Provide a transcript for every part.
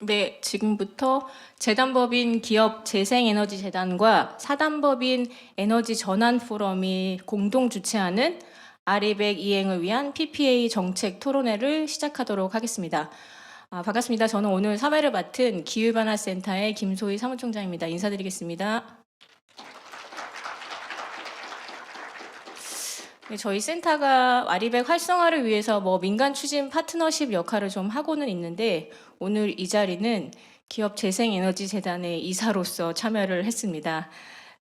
네, 지금부터 재단법인 기업재생에너지재단과 사단법인 에너지전환포럼이 공동 주최하는 아리백 이행을 위한 PPA 정책 토론회를 시작하도록 하겠습니다. 반갑습니다. 저는 오늘 사회를 맡은 기후변화센터의 김소희 사무총장입니다. 인사드리겠습니다. 네, 저희 센터가 아리백 활성화를 위해서 민간 추진 파트너십 역할을 좀 하고는 있는데 오늘 이 자리는 기업재생에너지재단의 이사로서 참여를 했습니다.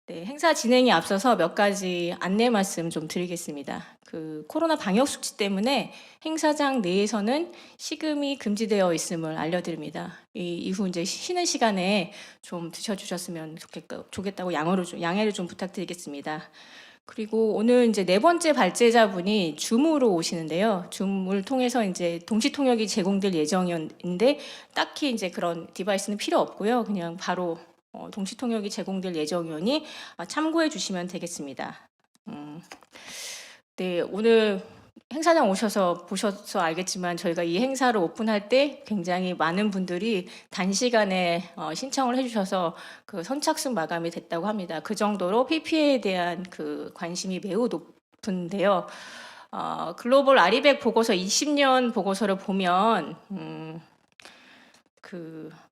네, 행사 진행에 앞서서 몇 가지 안내 말씀 좀 드리겠습니다. 코로나 방역 수칙 때문에 행사장 내에서는 식음이 금지되어 있음을 알려드립니다. 이후 이제 쉬는 시간에 좀 드셔주셨으면 좋겠다고 양해를 좀 부탁드리겠습니다. 그리고 오늘 이제 네 번째 발제자분이 줌으로 오시는데요. 줌을 통해서 이제 동시 통역이 제공될 예정인데 딱히 이제 그런 디바이스는 필요 없고요. 그냥 바로 동시 통역이 제공될 예정이니 참고해 주시면 되겠습니다. 네, 오늘 행사장 보셔서 알겠지만 저희가 이 행사를 오픈할 때 굉장히 많은 분들이 단시간에 신청을 해주셔서 선착순 마감이 됐다고 합니다. 그 정도로 PPA에 대한 관심이 매우 높은데요. 글로벌 아리백 보고서 20년 보고서를 보면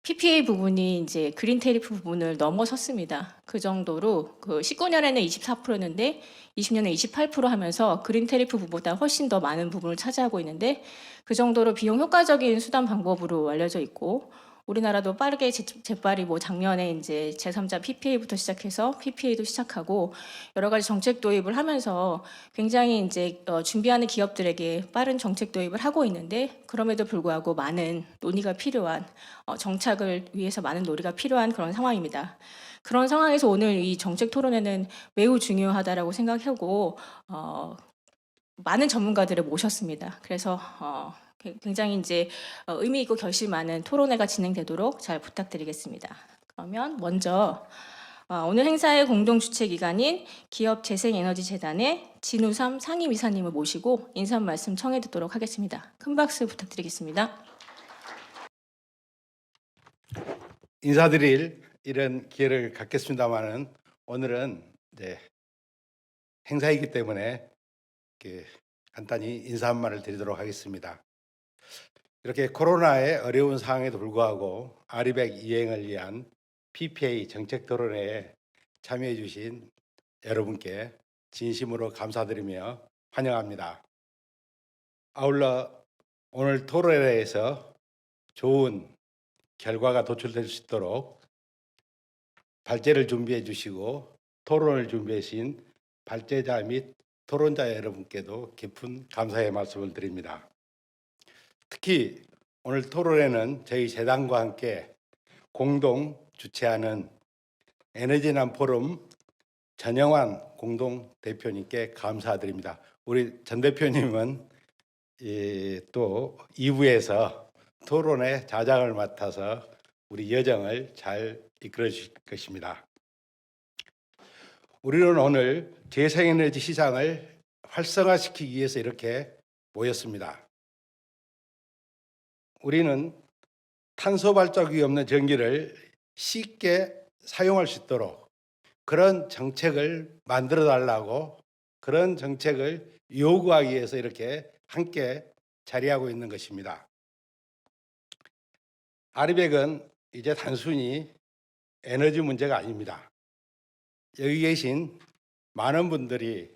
PPA 부분이 이제 그린 테리프 부분을 넘어섰습니다. 그 정도로 19년에는 24%였는데 20년에 28% 하면서 그린 테리프 부분보다 훨씬 더 많은 부분을 차지하고 있는데 그 정도로 비용 효과적인 수단 방법으로 알려져 있고 우리나라도 빠르게 재빨리 작년에 이제 제3자 PPA부터 시작해서 PPA도 시작하고 여러 가지 정책 도입을 하면서 굉장히 이제 준비하는 기업들에게 빠른 정책 도입을 하고 있는데 그럼에도 불구하고 많은 논의가 필요한 정착을 위해서 많은 논의가 필요한 그런 상황입니다. 그런 상황에서 오늘 이 정책 토론회는 매우 중요하다라고 생각하고 많은 전문가들을 모셨습니다. 그래서 굉장히 이제 의미 있고 결실 많은 토론회가 진행되도록 잘 부탁드리겠습니다. 그러면 먼저 오늘 행사의 공동 주최 기관인 기업재생에너지재단의 진우삼 상임이사님을 모시고 인사 말씀 청해 듣도록 하겠습니다. 큰 박수 부탁드리겠습니다. 인사드릴 이런 기회를 갖겠습니다만은 오늘은 이제 행사이기 때문에 간단히 인사 한 말을 드리도록 하겠습니다. 이렇게 코로나의 어려운 상황에도 불구하고 아리백 이행을 위한 PPA 정책 토론회에 참여해 주신 여러분께 진심으로 감사드리며 환영합니다. 아울러 오늘 토론회에서 좋은 결과가 도출될 수 있도록 발제를 준비해 주시고 토론을 준비해 주신 발제자 및 토론자 여러분께도 깊은 감사의 말씀을 드립니다. 특히 오늘 토론회는 저희 재단과 함께 공동 주최하는 에너지난 포럼 전영환 공동 대표님께 감사드립니다. 우리 전 대표님은 또 2부에서 토론의 자장을 맡아서 우리 여정을 잘 이끌어 주실 것입니다. 우리는 오늘 재생에너지 시장을 활성화시키기 위해서 이렇게 모였습니다. 우리는 탄소 발자국이 없는 전기를 쉽게 사용할 수 있도록 그런 정책을 만들어 달라고 그런 정책을 요구하기 위해서 이렇게 함께 자리하고 있는 것입니다. 아리백은 이제 단순히 에너지 문제가 아닙니다. 여기 계신 많은 분들이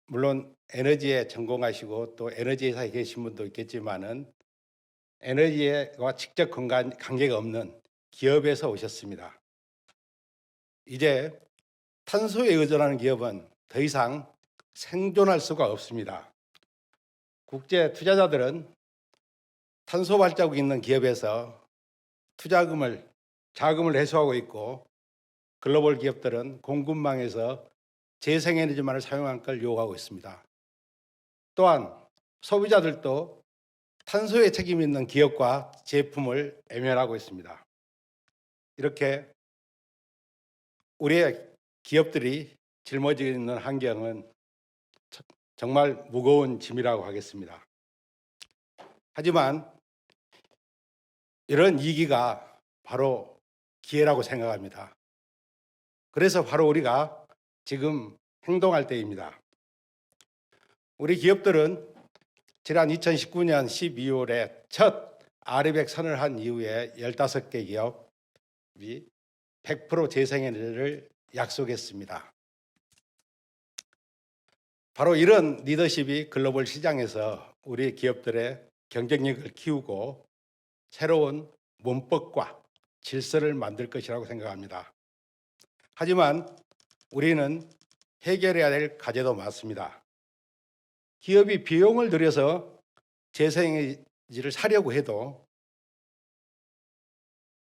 물론 에너지에 전공하시고 또 에너지 회사에 계신 분도 있겠지만은 에너지와 직접 관계가 없는 기업에서 오셨습니다. 이제 탄소에 의존하는 기업은 더 이상 생존할 수가 없습니다. 국제 투자자들은 탄소 발자국이 있는 기업에서 자금을 회수하고 있고 글로벌 기업들은 공급망에서 재생에너지만을 사용할 걸 요구하고 있습니다. 또한 소비자들도 탄소에 책임 있는 기업과 제품을 애면하고 있습니다. 이렇게 우리의 기업들이 짊어지고 있는 환경은 정말 무거운 짐이라고 하겠습니다. 하지만 이런 위기가 바로 기회라고 생각합니다. 그래서 바로 우리가 지금 행동할 때입니다. 우리 기업들은 지난 2019년 12월에 첫 아리백 선을 한 이후에 15개 기업이 100% 재생에너지를 약속했습니다. 바로 이런 리더십이 글로벌 시장에서 우리 기업들의 경쟁력을 키우고 새로운 문법과 질서를 만들 것이라고 생각합니다. 하지만 우리는 해결해야 될 과제도 많습니다. 기업이 비용을 들여서 재생에너지를 사려고 해도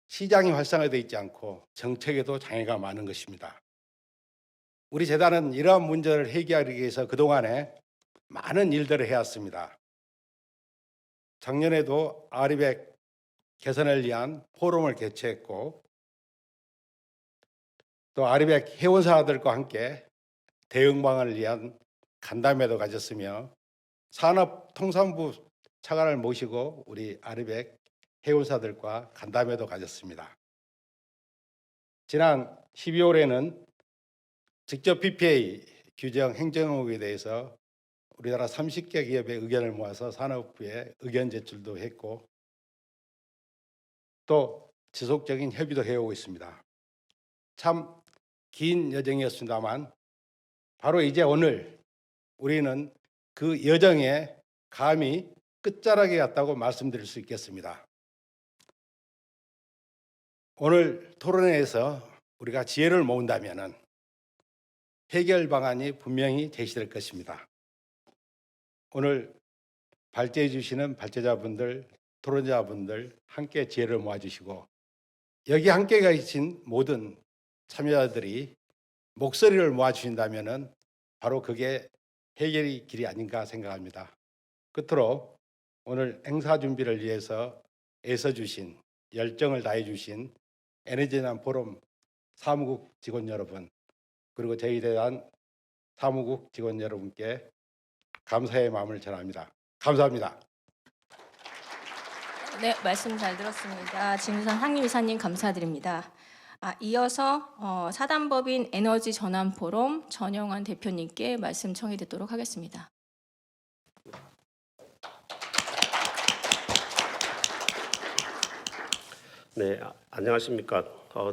시장이 활성화되어 있지 않고 정책에도 장애가 많은 것입니다. 우리 재단은 이러한 문제를 해결하기 위해서 그동안에 많은 일들을 해왔습니다. 작년에도 아리백 개선을 위한 포럼을 개최했고 또 아리백 회원사들과 함께 대응방안을 위한 간담회도 가졌으며 산업통상부 차관을 모시고 우리 아리백 회원사들과 간담회도 가졌습니다. 지난 12월에는 직접 PPA 규정 행정 의혹에 대해서 우리나라 30개 기업의 의견을 모아서 산업부에 의견 제출도 했고 또 지속적인 협의도 해오고 있습니다. 참 긴 여정이었습니다만 바로 이제 오늘 우리는 그 여정에 감히 끝자락에 왔다고 말씀드릴 수 있겠습니다. 오늘 토론회에서 우리가 지혜를 모은다면 해결 방안이 분명히 제시될 것입니다. 오늘 발제해 주시는 발제자분들, 토론자분들 함께 지혜를 모아주시고 여기 함께 계신 모든 참여자들이 목소리를 모아주신다면 바로 그게 해결의 길이 아닌가 생각합니다. 끝으로 오늘 행사 준비를 위해서 애써주신, 열정을 다해주신 에너지난 포럼 사무국 직원 여러분 그리고 저희 대단 사무국 직원 여러분께 감사의 마음을 전합니다. 감사합니다. 네, 말씀 잘 들었습니다. 진우선 상임이사님 감사드립니다. 이어서 사단법인 에너지 전환 포럼 전영환 대표님께 말씀 청해 듣도록 하겠습니다. 네, 안녕하십니까.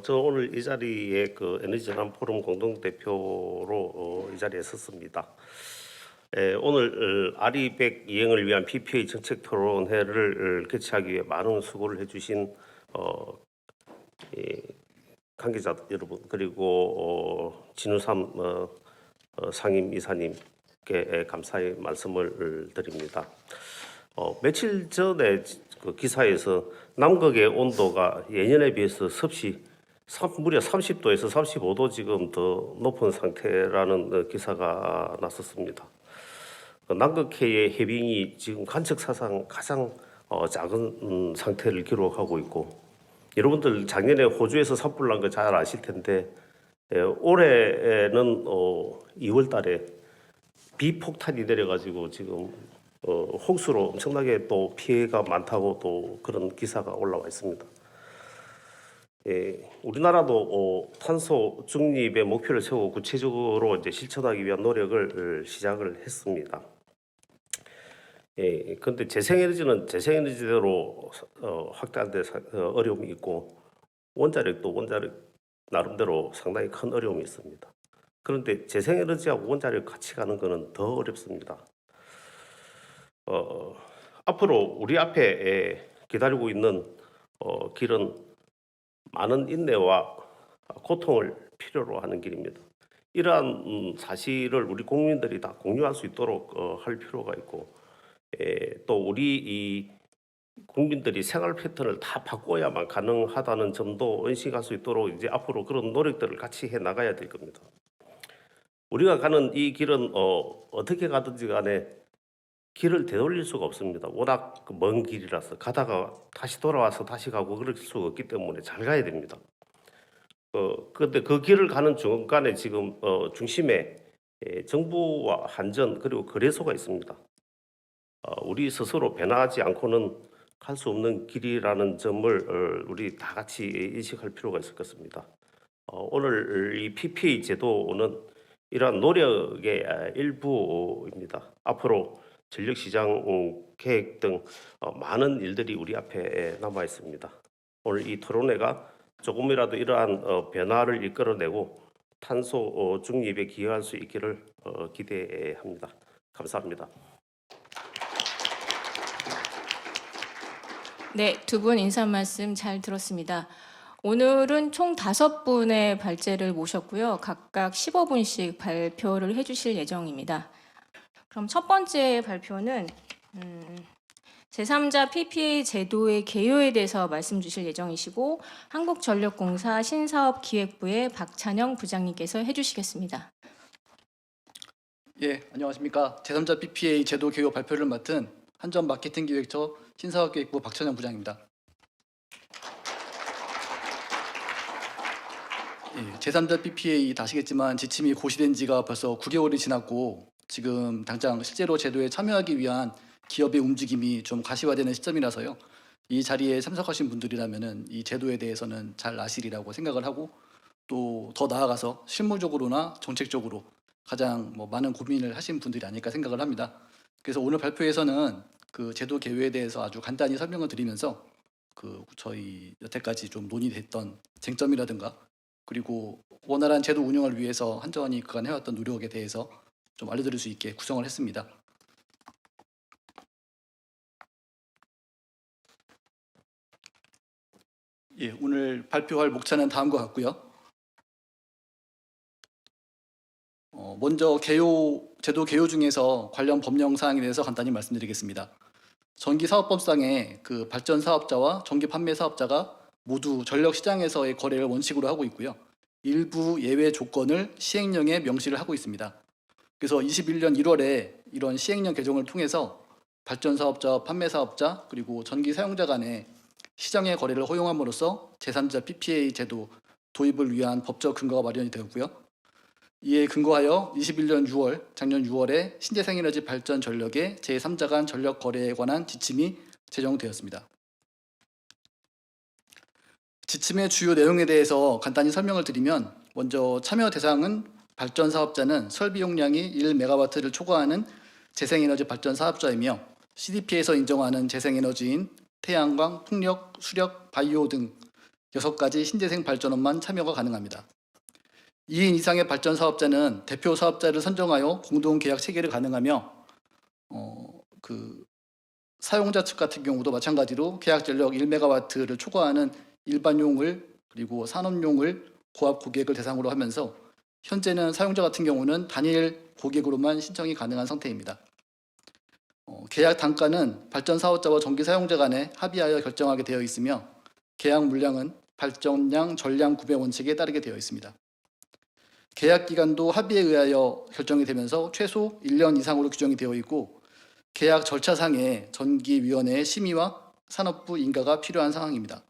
저 오늘 이 자리에 그 에너지 전환 포럼 공동 대표로 이 자리에 섰습니다. 오늘 아리백 이행을 위한 PPA 정책 토론회를 개최하기 위해 많은 수고를 해주신 관계자 여러분 그리고 진우삼 상임 이사님께 감사의 말씀을 드립니다. 며칠 전에 그 기사에서 남극의 온도가 예년에 비해서 무려 30도에서 35도 지금 더 높은 상태라는 기사가 났었습니다. 남극해의 해빙이 지금 관측 사상 가장 작은 상태를 기록하고 있고 여러분들 작년에 호주에서 산불 난 거 잘 아실 텐데 올해는 2월 달에 비폭탄이 내려가지고 지금 홍수로 엄청나게 또 피해가 많다고 또 그런 기사가 올라와 있습니다. 우리나라도 탄소 중립의 목표를 세우고 구체적으로 이제 실천하기 위한 노력을 시작을 했습니다. 그런데 재생에너지는 재생에너지대로 확대하는 데 어려움이 있고 원자력도 원자력 나름대로 상당히 큰 어려움이 있습니다. 그런데 재생에너지하고 원자력 같이 가는 것은 더 어렵습니다. 앞으로 우리 앞에 기다리고 있는 길은 많은 인내와 고통을 필요로 하는 길입니다. 이러한 사실을 우리 국민들이 다 공유할 수 있도록 할 필요가 있고 또 우리 이 국민들이 생활 패턴을 다 바꿔야만 가능하다는 점도 인식할 수 있도록 이제 앞으로 그런 노력들을 같이 해 나가야 될 겁니다. 우리가 가는 이 길은 어떻게 가든지 간에 길을 되돌릴 수가 없습니다. 워낙 먼 길이라서 가다가 다시 돌아와서 다시 가고 그럴 수가 없기 때문에 잘 가야 됩니다. 그런데 그 길을 가는 중간에 지금 중심에 정부와 한전 그리고 거래소가 있습니다. 우리 스스로 변화하지 않고는 갈 수 없는 길이라는 점을 우리 다 같이 인식할 필요가 있을 것 같습니다. 오늘 이 PPA 제도는 이러한 노력의 일부입니다. 앞으로 전력시장 계획 등 많은 일들이 우리 앞에 남아 있습니다. 오늘 이 토론회가 조금이라도 이러한 변화를 이끌어내고 탄소 중립에 기여할 수 있기를 기대합니다. 감사합니다. 네, 두 분 인사 말씀 잘 들었습니다. 오늘은 총 5분의 발제를 모셨고요. 각각 15분씩 발표를 해주실 예정입니다. 그럼 첫 번째 발표는 제3자 PPA 제도의 개요에 대해서 말씀 주실 예정이시고 한국전력공사 신사업기획부의 박찬영 부장님께서 해주시겠습니다. 예, 안녕하십니까. 제3자 PPA 제도 개요 발표를 맡은 한전 마케팅 기획처 신사업기획부 박찬영 부장입니다. 예, 제3자 PPA 다 아시겠지만 지침이 고시된 지가 벌써 9개월이 지났고 지금 당장 실제로 제도에 참여하기 위한 기업의 움직임이 좀 가시화되는 시점이라서요. 이 자리에 참석하신 분들이라면은 이 제도에 대해서는 잘 아시리라고 생각을 하고 또 더 나아가서 실무적으로나 정책적으로 가장 많은 고민을 하신 분들이 아닐까 생각을 합니다. 그래서 오늘 발표에서는 그 제도 개요에 대해서 아주 간단히 설명을 드리면서 저희 여태까지 좀 논의됐던 쟁점이라든가 그리고 원활한 제도 운영을 위해서 한전이 그간 해왔던 노력에 대해서 좀 알려드릴 수 있게 구성을 했습니다. 예, 오늘 발표할 목차는 다음과 같고요. 먼저 제도 개요 중에서 관련 법령 사항에 대해서 간단히 말씀드리겠습니다. 전기사업법상에 그 발전 사업자와 전기 판매 사업자가 모두 전력 시장에서의 거래를 원칙으로 하고 있고요. 일부 예외 조건을 시행령에 명시를 하고 있습니다. 그래서 21년 1월에 이런 시행령 개정을 통해서 발전 사업자와 판매 사업자 그리고 전기 사용자 간의 시장의 거래를 허용함으로써 제3자 PPA 제도 도입을 위한 법적 근거가 마련이 되었고요. 이에 근거하여 21년 6월, 작년 6월에 신재생에너지 발전 전력의 제3자 간 전력 거래에 관한 지침이 제정되었습니다. 지침의 주요 내용에 대해서 간단히 설명을 드리면 먼저 참여 대상은 발전 사업자는 설비 용량이 1메가와트를 초과하는 재생에너지 발전 사업자이며 CDP에서 인정하는 재생에너지인 태양광, 풍력, 수력, 바이오 등 6가지 신재생 발전원만 참여가 가능합니다. 2인 이상의 발전 사업자는 대표 사업자를 선정하여 공동 계약 체결이 가능하며 사용자 측 같은 경우도 마찬가지로 계약 전력 1메가와트를 초과하는 일반용을 그리고 산업용을 고압 고객을 대상으로 하면서 현재는 사용자 같은 경우는 단일 고객으로만 신청이 가능한 상태입니다. 계약 단가는 발전 사업자와 전기 사용자 간에 합의하여 결정하게 되어 있으며 계약 물량은 발전량 전량 구매 원칙에 따르게 되어 있습니다. 계약 기간도 합의에 의하여 결정이 되면서 최소 1년 이상으로 규정이 되어 있고 계약 절차상에 전기위원회의 심의와 산업부 인가가 필요한 상황입니다.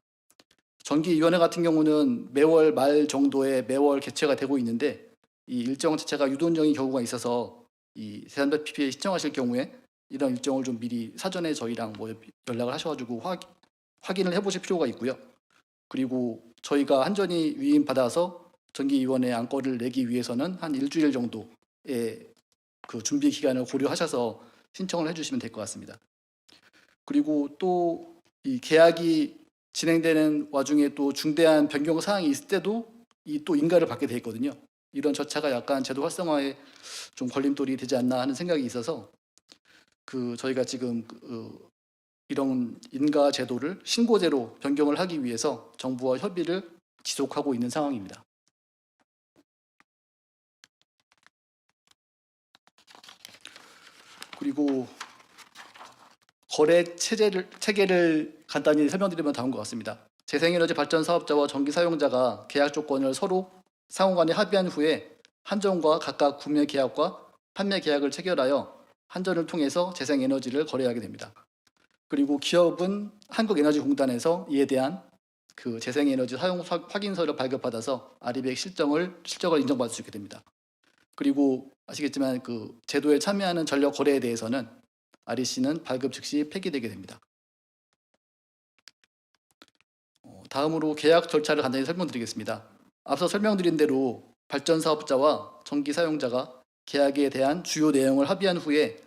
전기위원회 같은 경우는 매월 말 정도에 매월 개최가 되고 있는데 이 일정 자체가 유동적인 경우가 있어서 이 제3자 PPA 신청하실 경우에 이런 일정을 좀 미리 사전에 저희랑 연락을 하셔가지고 확인을 해보실 필요가 있고요. 그리고 저희가 한전이 위임받아서 전기위원회 안건을 내기 위해서는 한 일주일 정도의 그 준비 기간을 고려하셔서 신청을 해주시면 될 것 같습니다. 그리고 또 이 계약이 진행되는 와중에 또 중대한 변경 사항이 있을 때도 또 인가를 받게 돼 있거든요. 이런 절차가 약간 제도 활성화에 좀 걸림돌이 되지 않나 하는 생각이 있어서 저희가 지금 이런 인가 제도를 신고제로 변경을 하기 위해서 정부와 협의를 지속하고 있는 상황입니다. 그리고 거래 체계를 간단히 설명드리면 다음과 같습니다. 재생에너지 발전 사업자와 전기 사용자가 계약 조건을 서로 상호간에 합의한 후에 한전과 각각 구매 계약과 판매 계약을 체결하여 한전을 통해서 재생에너지를 거래하게 됩니다. 그리고 기업은 한국에너지공단에서 이에 대한 그 재생에너지 사용 확인서를 발급받아서 아리백 실적을 인정받을 수 있게 됩니다. 그리고 아시겠지만 그 제도에 참여하는 전력 거래에 대해서는 REC는 발급 즉시 폐기되게 됩니다. 다음으로 계약 절차를 간단히 설명드리겠습니다. 앞서 설명드린 대로 발전 사업자와 전기 사용자가 계약에 대한 주요 내용을 합의한 후에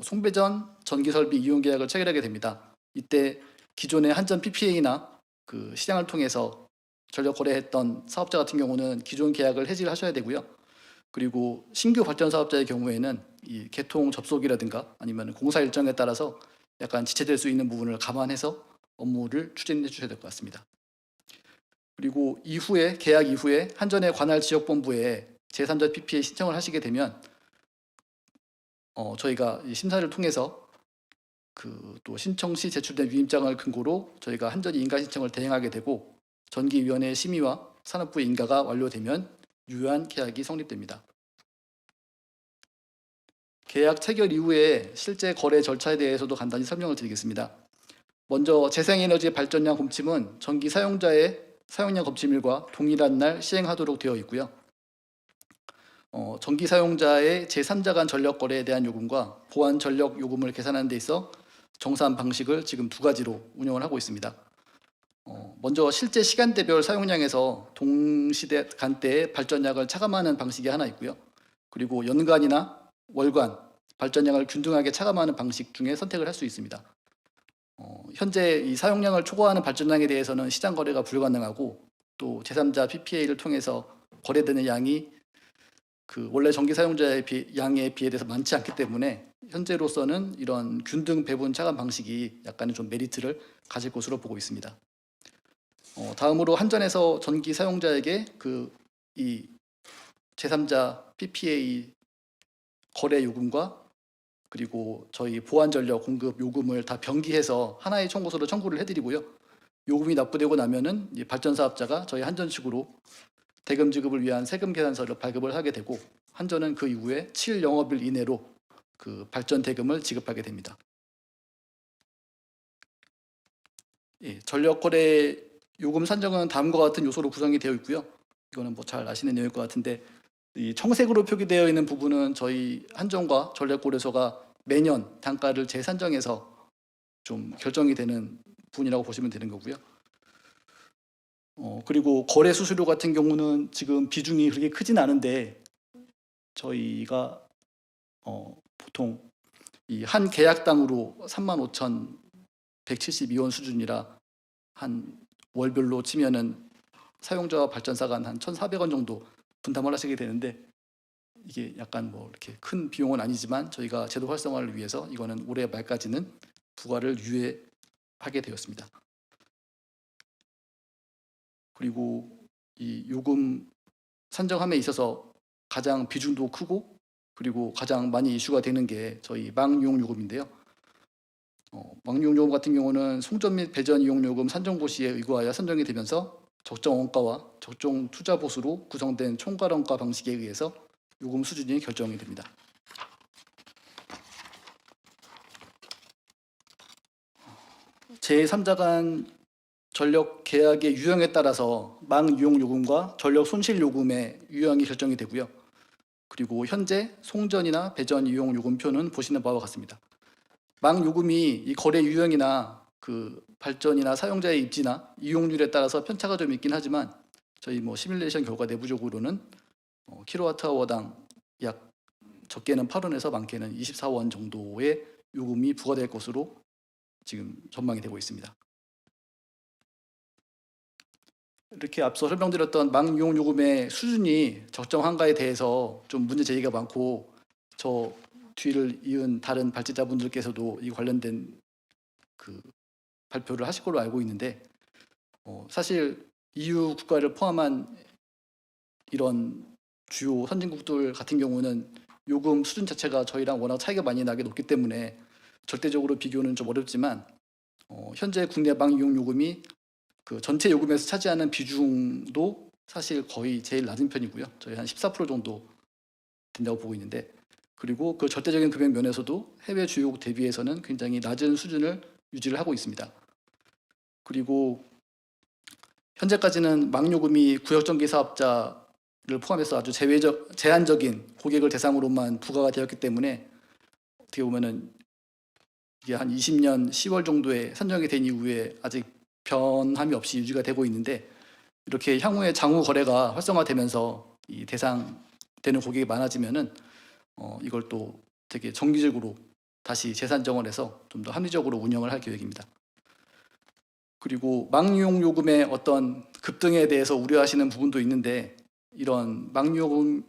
송배전 전기 설비 이용 계약을 체결하게 됩니다. 이때 기존의 한전 PPA나 그 시장을 통해서 전력 거래했던 사업자 같은 경우는 기존 계약을 해지를 하셔야 되고요. 그리고 신규 발전 사업자의 경우에는 이 개통 접속이라든가 아니면 공사 일정에 따라서 약간 지체될 수 있는 부분을 감안해서 업무를 추진해 주셔야 될 것 같습니다. 그리고 이후에 계약 이후에 한전의 관할 지역본부에 제3자 PPA 신청을 하시게 되면 저희가 이 심사를 통해서 그 또 신청 시 제출된 위임장을 근거로 저희가 한전이 인가 신청을 대행하게 되고 전기위원회 심의와 산업부 인가가 완료되면 유효한 계약이 성립됩니다. 계약 체결 이후에 실제 거래 절차에 대해서도 간단히 설명을 드리겠습니다. 먼저 재생에너지 발전량 검침은 전기 사용자의 사용량 검침일과 동일한 날 시행하도록 되어 있고요. 전기 사용자의 제3자 간 전력 거래에 대한 요금과 보완 전력 요금을 계산하는 데 있어 정산 방식을 지금 두 가지로 운영을 하고 있습니다. 먼저 실제 시간대별 사용량에서 동시간대의 발전량을 차감하는 방식이 하나 있고요. 그리고 연간이나 월간 발전량을 균등하게 차감하는 방식 중에 선택을 할 수 있습니다. 현재 이 사용량을 초과하는 발전량에 대해서는 시장 거래가 불가능하고 또 제3자 PPA를 통해서 거래되는 양이 그 원래 전기 사용자의 양에 비해서 많지 않기 때문에 현재로서는 이런 균등 배분 차감 방식이 약간의 좀 메리트를 가질 것으로 보고 있습니다. 다음으로 한전에서 전기 사용자에게 그 이 제3자 PPA 거래 요금과 그리고 저희 보완 전력 공급 요금을 다 병기해서 하나의 청구서로 청구를 해드리고요. 요금이 납부되고 나면은 이 발전 사업자가 저희 한전 측으로 대금 지급을 위한 세금 계산서를 발급을 하게 되고 한전은 그 이후에 7 영업일 이내로 그 발전 대금을 지급하게 됩니다. 전력 거래 요금 산정은 다음과 같은 요소로 구성이 되어 있고요. 이거는 뭐 잘 아시는 내용일 것 같은데 이 청색으로 표기되어 있는 부분은 저희 한전과 전력거래소가 매년 단가를 재산정해서 좀 결정이 되는 부분이라고 보시면 되는 거고요. 그리고 거래 수수료 같은 경우는 지금 비중이 그렇게 크진 않은데 저희가 보통 이 한 계약당으로 35,172원 수준이라 한 월별로 치면은 사용자와 발전사가 한 1,400원 정도 분담을 하시게 되는데 이게 약간 뭐 이렇게 큰 비용은 아니지만 저희가 제도 활성화를 위해서 이거는 올해 말까지는 부과를 유예하게 되었습니다. 그리고 이 요금 산정함에 있어서 가장 비중도 크고 그리고 가장 많이 이슈가 되는 게 저희 망이용 요금인데요. 망이용 요금 같은 경우는 송전 및 배전 이용 요금 산정 고시에 의거하여 산정이 되면서 적정 원가와 적정 투자 보수로 구성된 총괄 원가 방식에 의해서 요금 수준이 결정이 됩니다. 제3자 간 전력 계약의 유형에 따라서 망이용 요금과 전력 손실 요금의 유형이 결정이 되고요. 그리고 현재 송전이나 배전 이용 요금표는 보시는 바와 같습니다. 망 요금이 이 거래 유형이나 그 발전이나 사용자의 입지나 이용률에 따라서 편차가 좀 있긴 하지만 저희 뭐 시뮬레이션 결과 내부적으로는 킬로와트아워당 약 적게는 8원에서 많게는 24원 정도의 요금이 부과될 것으로 지금 전망이 되고 있습니다. 이렇게 앞서 설명드렸던 망이용 요금의 수준이 적정한가에 대해서 좀 문제 제기가 많고 저 뒤를 이은 다른 발제자분들께서도 이 관련된 그 발표를 하실 걸로 알고 있는데 사실 EU 국가를 포함한 이런 주요 선진국들 같은 경우는 요금 수준 자체가 저희랑 워낙 차이가 많이 나게 높기 때문에 절대적으로 비교는 좀 어렵지만 현재 국내 망이용 요금이 그 전체 요금에서 차지하는 비중도 사실 거의 제일 낮은 편이고요. 저희 한 14% 정도 된다고 보고 있는데 그리고 그 절대적인 금액 면에서도 해외 주요국 대비해서는 굉장히 낮은 수준을 유지를 하고 있습니다. 그리고 현재까지는 망요금이 구역전기 사업자를 포함해서 아주 제한적인 고객을 대상으로만 부과가 되었기 때문에 어떻게 보면은 이게 한 20년 10월 정도에 산정이 된 이후에 아직 변함이 없이 유지가 되고 있는데 이렇게 향후에 장후 거래가 활성화되면서 이 대상되는 고객이 많아지면은 이걸 또 되게 정기적으로 다시 재산 정원해서 좀 더 합리적으로 운영을 할 계획입니다. 그리고 망유용 요금의 어떤 급등에 대해서 우려하시는 부분도 있는데 이런 망유용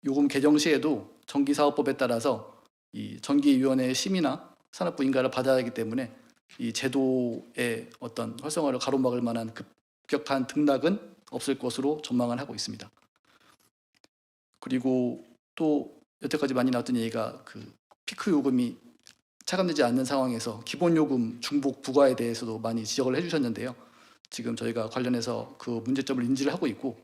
요금 개정 시에도 전기사업법에 따라서 이 전기위원회의 심의나 산업부 인가를 받아야 하기 때문에 이 제도의 어떤 활성화를 가로막을 만한 급격한 등락은 없을 것으로 전망을 하고 있습니다. 그리고 또 여태까지 많이 나왔던 얘기가 그 피크 요금이 차감되지 않는 상황에서 기본 요금 중복 부과에 대해서도 많이 지적을 해주셨는데요. 지금 저희가 관련해서 그 문제점을 인지를 하고 있고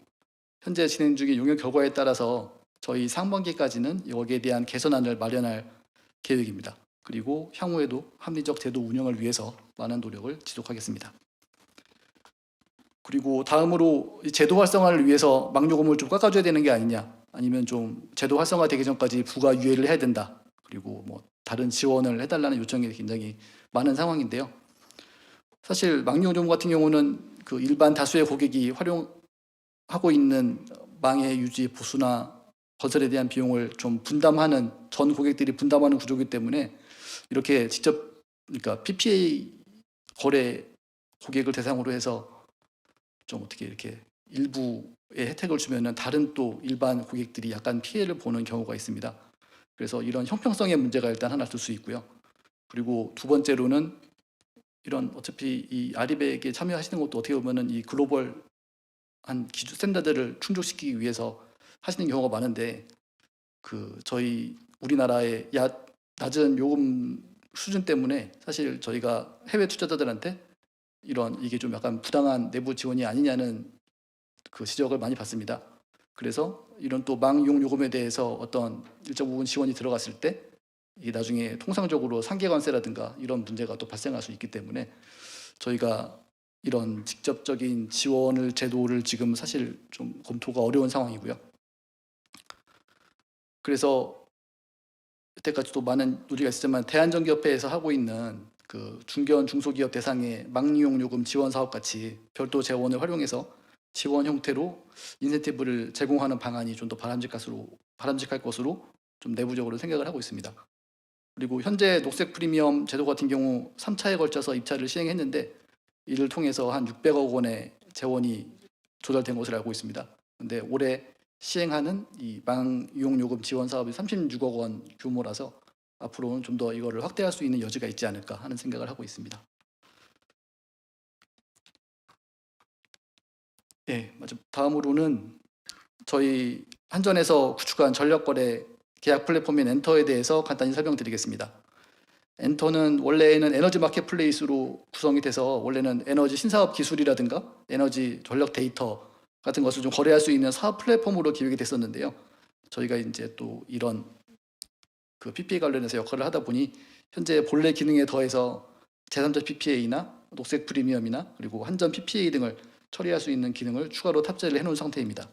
현재 진행 중인 용역 결과에 따라서 저희 상반기까지는 여기에 대한 개선안을 마련할 계획입니다. 그리고 향후에도 합리적 제도 운영을 위해서 많은 노력을 지속하겠습니다. 그리고 다음으로 이 제도 활성화를 위해서 망요금을 좀 깎아줘야 되는 게 아니냐, 아니면 좀 제도 활성화 되기 전까지 부가 유예를 해야 된다, 그리고 뭐 다른 지원을 해달라는 요청이 굉장히 많은 상황인데요. 사실 망요금 같은 경우는 그 일반 다수의 고객이 활용하고 있는 망의 유지, 보수나 건설에 대한 비용을 좀 분담하는, 전 고객들이 분담하는 구조이기 때문에 이렇게 직접, 그러니까 PPA 거래 고객을 대상으로 해서 좀 어떻게 이렇게 일부의 혜택을 주면은 다른 또 일반 고객들이 약간 피해를 보는 경우가 있습니다. 그래서 이런 형평성의 문제가 일단 하나 둘 수 있고요. 그리고 두 번째로는 이런 어차피 이 아리백에 참여하시는 것도 어떻게 보면은 이 글로벌한 기준 스탠다드를 충족시키기 위해서 하시는 경우가 많은데 그 저희 우리나라의 낮은 요금 수준 때문에 사실 저희가 해외 투자자들한테 이런 이게 좀 약간 부당한 내부 지원이 아니냐는 그 지적을 많이 받습니다. 그래서 이런 또 망이용 요금에 대해서 어떤 일정 부분 지원이 들어갔을 때 이게 나중에 통상적으로 상계관세라든가 이런 문제가 또 발생할 수 있기 때문에 저희가 이런 직접적인 지원을 제도를 지금 사실 좀 검토가 어려운 상황이고요. 그래서 여태까지도 많은 논의가 있었지만 대한전기협회에서 하고 있는 그 중견 중소기업 대상의 망이용 요금 지원 사업 같이 별도 재원을 활용해서 지원 형태로 인센티브를 제공하는 방안이 좀 더 바람직할 것으로 좀 내부적으로 생각을 하고 있습니다. 그리고 현재 녹색 프리미엄 제도 같은 경우 3차에 걸쳐서 입찰을 시행했는데 이를 통해서 한 600억 원의 재원이 조달된 것으로 알고 있습니다. 그런데 올해 시행하는 이 망이용 요금 지원 사업이 36억 원 규모라서 앞으로는 좀 더 이거를 확대할 수 있는 여지가 있지 않을까 하는 생각을 하고 있습니다. 네, 맞아. 다음으로는 저희 한전에서 구축한 전력거래 계약 플랫폼인 엔터에 대해서 간단히 설명드리겠습니다. 엔터는 원래는 에너지 마켓플레이스로 구성이 돼서 원래는 에너지 신사업 기술이라든가 에너지 전력 데이터 같은 것을 좀 거래할 수 있는 사업 플랫폼으로 기획이 됐었는데요. 저희가 이제 또 이런 그 PPA 관련해서 역할을 하다 보니 현재 본래 기능에 더해서 제3자 PPA나 녹색 프리미엄이나 그리고 한전 PPA 등을 처리할 수 있는 기능을 추가로 탑재를 해놓은 상태입니다.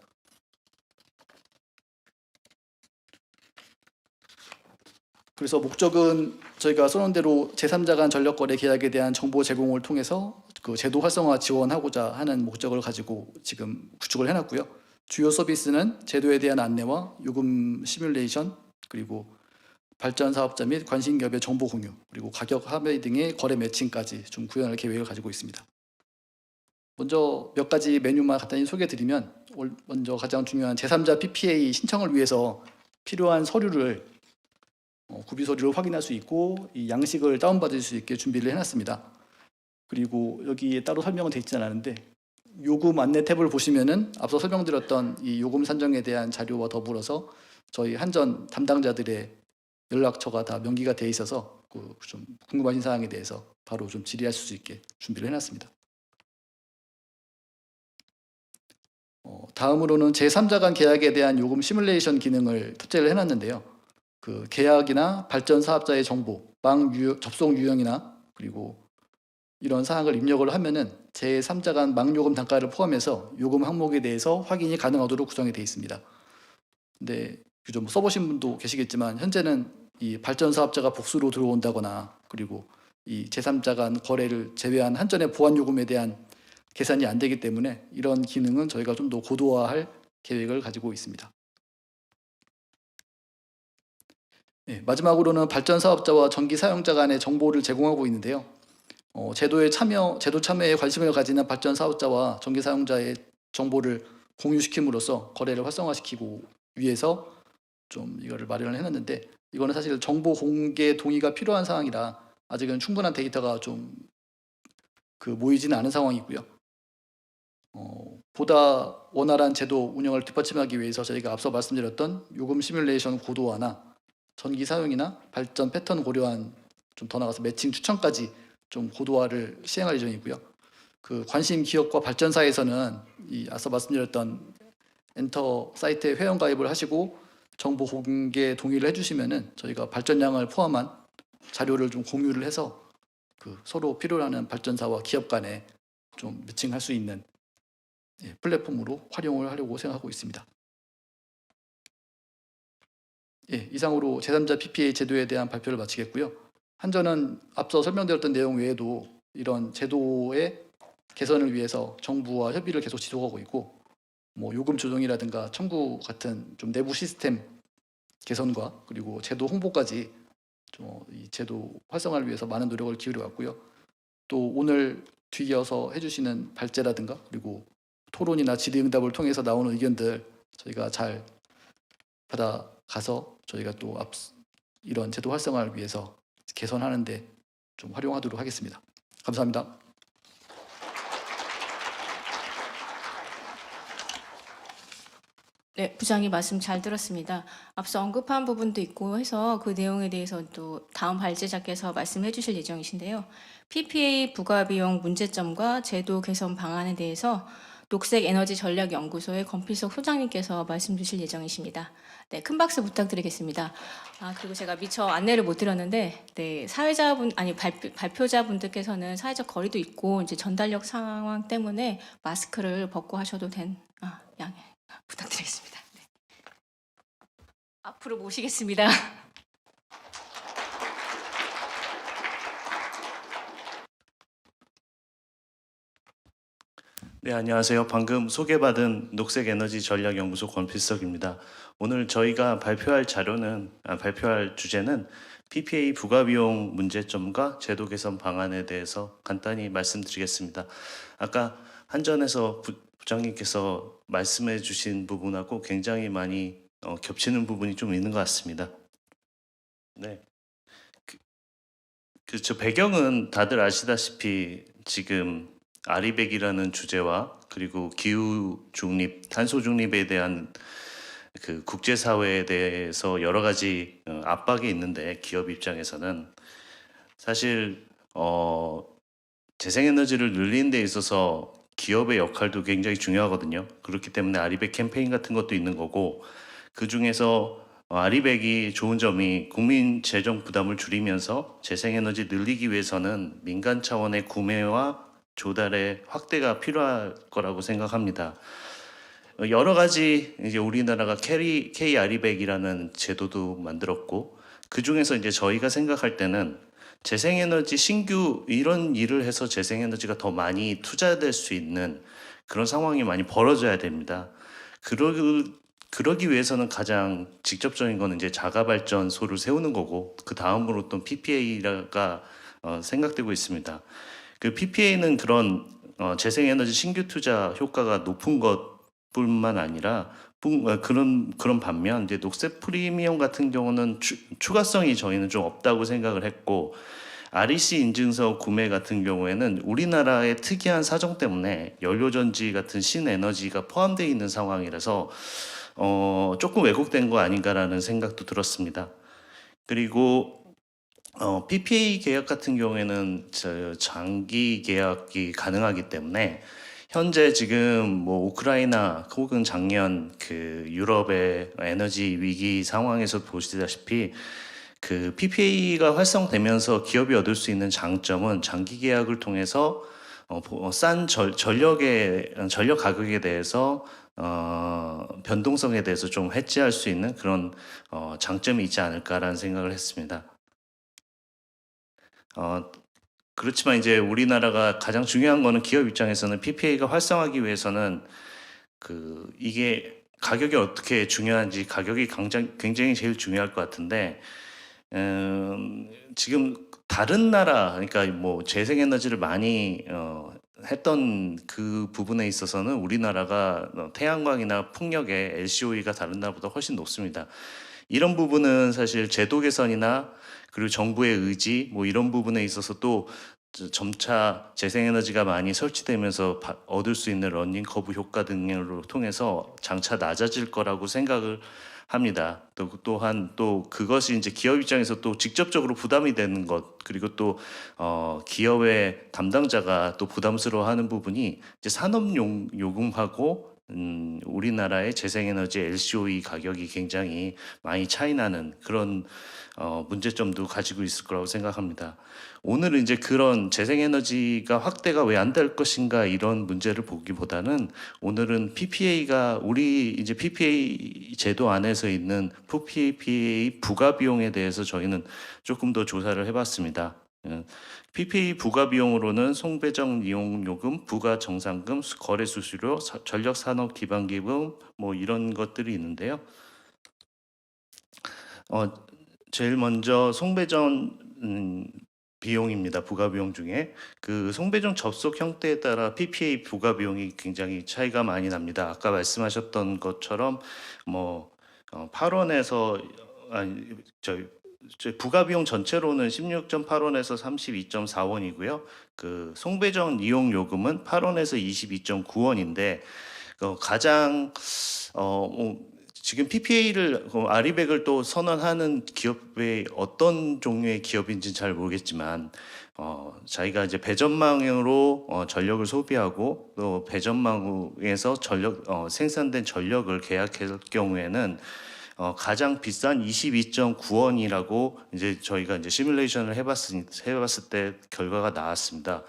그래서 목적은 저희가 써놓은 대로 제3자 간 전력거래 계약에 대한 정보 제공을 통해서 그 제도 활성화 지원하고자 하는 목적을 가지고 지금 구축을 해놨고요. 주요 서비스는 제도에 대한 안내와 요금 시뮬레이션, 그리고 발전 사업자 및 관심 기업의 정보 공유, 그리고 가격 합의 등의 거래 매칭까지 좀 구현할 계획을 가지고 있습니다. 먼저 몇 가지 메뉴만 간단히 소개해드리면, 먼저 가장 중요한 제3자 PPA 신청을 위해서 필요한 서류를 구비 서류를 확인할 수 있고 이 양식을 다운받을 수 있게 준비를 해놨습니다. 그리고 여기에 따로 설명은 되어 있지 않았는데 요금 안내 탭을 보시면은 앞서 설명드렸던 이 요금 산정에 대한 자료와 더불어서 저희 한전 담당자들의 연락처가 다 명기가 돼 있어서 그 좀 궁금하신 사항에 대해서 바로 좀 질의할 수 있게 준비를 해놨습니다. 다음으로는 제3자 간 계약에 대한 요금 시뮬레이션 기능을 탑재를 해놨는데요. 그 계약이나 발전 사업자의 정보, 접속 유형이나 그리고 이런 사항을 입력을 하면은 제3자 간 망요금 단가를 포함해서 요금 항목에 대해서 확인이 가능하도록 구성이 되어 있습니다. 근데 좀 써보신 분도 계시겠지만 현재는 이 발전 사업자가 복수로 들어온다거나 그리고 이 제3자 간 거래를 제외한 한전의 보안 요금에 대한 계산이 안 되기 때문에 이런 기능은 저희가 좀 더 고도화할 계획을 가지고 있습니다. 네, 마지막으로는 발전 사업자와 전기 사용자 간의 정보를 제공하고 있는데요. 제도 참여에 관심을 가지는 발전 사업자와 전기 사용자의 정보를 공유시킴으로써 거래를 활성화시키고 위해서 좀 이거를 마련을 해놨는데, 이거는 사실 정보 공개 동의가 필요한 상황이라 아직은 충분한 데이터가 좀 모이지는 않은 상황이고요. 보다 원활한 제도 운영을 뒷받침하기 위해서 저희가 앞서 말씀드렸던 요금 시뮬레이션 고도화나 전기 사용이나 발전 패턴 고려한, 좀 더 나가서 매칭 추천까지 좀 고도화를 시행할 예정이고요. 관심 기업과 발전사에서는 이 앞서 말씀드렸던 엔터 사이트에 회원 가입을 하시고 정보 공개 동의를 해주시면은 저희가 발전량을 포함한 자료를 좀 공유를 해서 서로 필요로 하는 발전사와 기업 간에 좀 매칭할 수 있는 플랫폼으로 활용을 하려고 생각하고 있습니다. 이상으로 제3자 PPA 제도에 대한 발표를 마치겠고요. 한전은 앞서 설명드렸던 내용 외에도 이런 제도의 개선을 위해서 정부와 협의를 계속 지속하고 있고, 요금 조정이라든가 청구 같은 좀 내부 시스템 개선과 그리고 제도 홍보까지 이 제도 활성화를 위해서 많은 노력을 기울여 왔고요. 또 오늘 뒤이어서 해주시는 발제라든가 그리고 토론이나 질의응답을 통해서 나오는 의견들 저희가 잘 받아가서 저희가 또 이런 제도 활성화를 위해서 개선하는 데 좀 활용하도록 하겠습니다. 감사합니다. 네, 부장님 말씀 잘 들었습니다. 앞서 언급한 부분도 있고 해서 그 내용에 대해서 또 다음 발제자께서 말씀해 주실 예정이신데요. PPA 부과 비용 문제점과 제도 개선 방안에 대해서 녹색에너지전략연구소의 권필석 소장님께서 말씀 주실 예정이십니다. 네, 큰 박수 부탁드리겠습니다. 그리고 제가 미처 안내를 못 드렸는데, 네, 발표자분들께서는 사회적 거리도 있고 이제 전달력 상황 때문에 마스크를 벗고 하셔도 양해 부탁드리겠습니다. 네. 앞으로 모시겠습니다. 네, 안녕하세요. 방금 소개받은 녹색에너지전략연구소 권필석입니다. 오늘 저희가 발표할 주제는 PPA 부가비용 문제점과 제도 개선 방안에 대해서 간단히 말씀드리겠습니다. 아까 한전에서 부장님께서 말씀해 주신 부분하고 굉장히 많이 겹치는 부분이 좀 있는 것 같습니다. 네. 저 배경은 다들 아시다시피 지금 아리백이라는 주제와 그리고 기후 중립, 탄소 중립에 대한 국제사회에 대해서 여러 가지 압박이 있는데, 기업 입장에서는 사실 재생에너지를 늘리는 데 있어서 기업의 역할도 굉장히 중요하거든요. 그렇기 때문에 아리백 캠페인 같은 것도 있는 거고, 그 중에서 아리백이 좋은 점이 국민 재정 부담을 줄이면서 재생에너지 늘리기 위해서는 민간 차원의 구매와 조달의 확대가 필요할 거라고 생각합니다. 여러 가지 이제 우리나라가 K 아리백이라는 제도도 만들었고, 그 중에서 이제 저희가 생각할 때는 재생에너지 신규 이런 일을 해서 재생에너지가 더 많이 투자될 수 있는 그런 상황이 많이 벌어져야 됩니다. 그러기 위해서는 가장 직접적인 거는 이제 자가발전소를 세우는 거고, 그 다음으로 또 PPA가 생각되고 있습니다. PPA는 그런 재생에너지 신규 투자 효과가 높은 것뿐만 아니라 그런 반면 이제 녹색 프리미엄 같은 경우는 추가성이 저희는 좀 없다고 생각을 했고, REC 인증서 구매 같은 경우에는 우리나라의 특이한 사정 때문에 연료전지 같은 신에너지가 포함되어 있는 상황이라서 조금 왜곡된 거 아닌가라는 생각도 들었습니다. 그리고 PPA 계약 같은 경우에는 장기 계약이 가능하기 때문에, 현재 지금 우크라이나 혹은 작년 유럽의 에너지 위기 상황에서 보시다시피 PPA가 활성되면서 기업이 얻을 수 있는 장점은 장기 계약을 통해서 싼 전력 가격에 대해서 변동성에 대해서 좀 해지할 수 있는 그런 장점이 있지 않을까라는 생각을 했습니다. 그렇지만 이제 우리나라가 가장 중요한 거는 기업 입장에서는 PPA가 활성화하기 위해서는 이게 가격이 어떻게 중요한지 가격이 굉장히 제일 중요할 것 같은데 지금 다른 나라 그러니까 뭐 재생에너지를 많이 했던 그 부분에 있어서는 우리나라가 태양광이나 풍력의 LCOE가 다른 나라보다 훨씬 높습니다. 이런 부분은 사실 제도 개선이나 그리고 정부의 의지 뭐 이런 부분에 있어서 또 점차 재생에너지가 많이 설치되면서 얻을 수 있는 러닝 커브 효과 등을 통해서 장차 낮아질 거라고 생각을 합니다. 또한 그것이 이제 기업 입장에서 또 직접적으로 부담이 되는 것 그리고 또 기업의 담당자가 또 부담스러워하는 부분이 이제 산업용 요금하고 우리나라의 재생에너지 LCOE 가격이 굉장히 많이 차이 나는 그런 문제점도 가지고 있을 거라고 생각합니다. 오늘은 이제 그런 재생에너지가 확대가 왜 안 될 것인가 이런 문제를 보기보다는 오늘은 PPA가 우리 이제 PPA 제도 안에서 있는 PPA 부가 비용에 대해서 저희는 조금 더 조사를 해봤습니다. PPA 부가 비용으로는 송배정 이용 요금, 부가 정산금, 거래 수수료, 전력 산업 기반 기금 뭐 이런 것들이 있는데요. 제일 먼저 송배전 비용입니다. 부가 비용 중에 그 송배전 접속 형태에 따라 PPA 부가 비용이 굉장히 차이가 많이 납니다. 아까 말씀하셨던 것처럼 뭐 8원에서 부가 비용 전체로는 16.8원에서 32.4원이고요. 그 송배전 이용 요금은 8원에서 22.9원인데 가장 지금 PPA를 아리백을 또 선언하는 기업의 어떤 종류의 기업인지는 잘 모르겠지만 자기가 이제 배전망으로 전력을 소비하고 또 배전망에서 생산된 전력을 계약할 경우에는 가장 비싼 22.9원이라고 이제 저희가 이제 시뮬레이션을 해봤을 때 결과가 나왔습니다.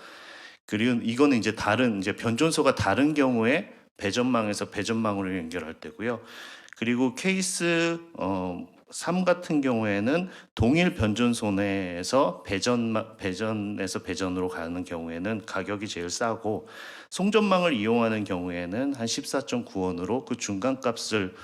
그리고 이거는 이제 이제 변전소가 다른 경우에 배전망에서 배전망으로 연결할 때고요. 그리고 케이스 3 같은 경우에는 동일 변전소 내에서 배전에서 배전으로 가는 경우에는 가격이 제일 싸고 송전망을 이용하는 경우에는 한 14.9원으로 그 중간값을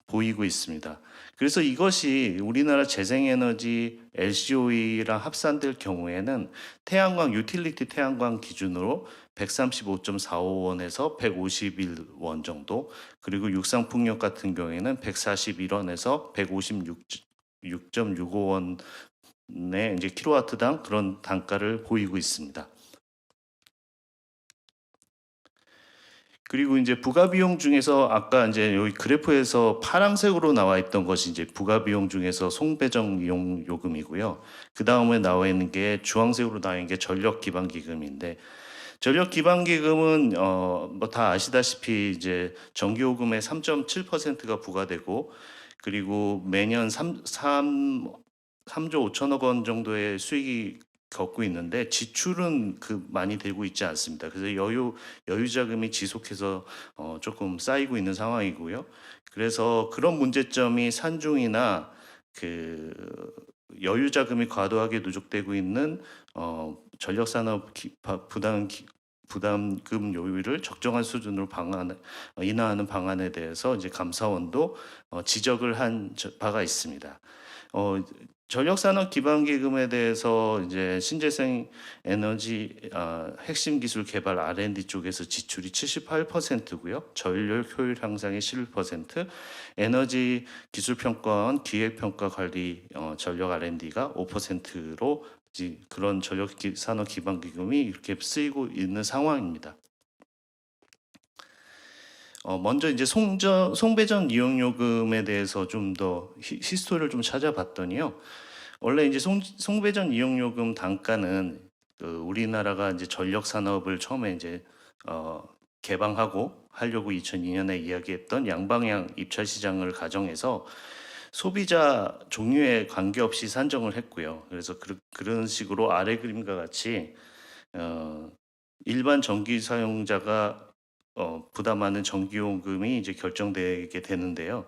보이고 있습니다. 그래서 이것이 우리나라 재생에너지 LCOE랑 합산될 경우에는 태양광 유틸리티 태양광 기준으로 135.45원에서 151원 정도, 그리고 육상풍력 같은 경우에는 141원에서 156.65원의 이제 킬로와트당 그런 단가를 보이고 있습니다. 그리고 이제 부가 비용 중에서 아까 이제 여기 그래프에서 파란색으로 나와 있던 것이 이제 부가 비용 중에서 송배정 이용 요금이고요. 그 다음에 나와 있는 게 주황색으로 나와 있는 게 전력 기반 기금인데, 전력 기반 기금은 뭐 다 아시다시피 이제 전기 요금의 3.7%가 부과되고, 그리고 매년 3조 5천억 원 정도의 수익이 겪고 있는데 지출은 많이 되고 있지 않습니다. 그래서 여유 자금이 지속해서 조금 쌓이고 있는 상황이고요. 그래서 그런 문제점이 산중이나 여유 자금이 과도하게 누적되고 있는 전력 산업 부담금 요율을 적정한 수준으로 인하하는 방안에 대해서 이제 감사원도 지적을 한 바가 있습니다. 전력산업 기반기금에 대해서 이제 신재생 에너지 핵심 기술 개발 R&D 쪽에서 지출이 78%고요. 전력 효율 향상이 11%, 에너지 기술 평가원 기획평가 관리 전력 R&D가 5%로 그런 전력 산업 기반기금이 이렇게 쓰이고 있는 상황입니다. 먼저 이제 송배전 이용요금에 대해서 좀 더 히스토리를 좀 찾아봤더니요. 원래 이제 송배전 이용요금 단가는 우리나라가 이제 전력 산업을 처음에 이제 개방하고 하려고 2002년에 이야기했던 양방향 입찰 시장을 가정해서 소비자 종류에 관계없이 산정을 했고요. 그래서 그런 식으로 아래 그림과 같이 일반 전기 사용자가 부담하는 전기요금이 이제 결정되게 되는데요.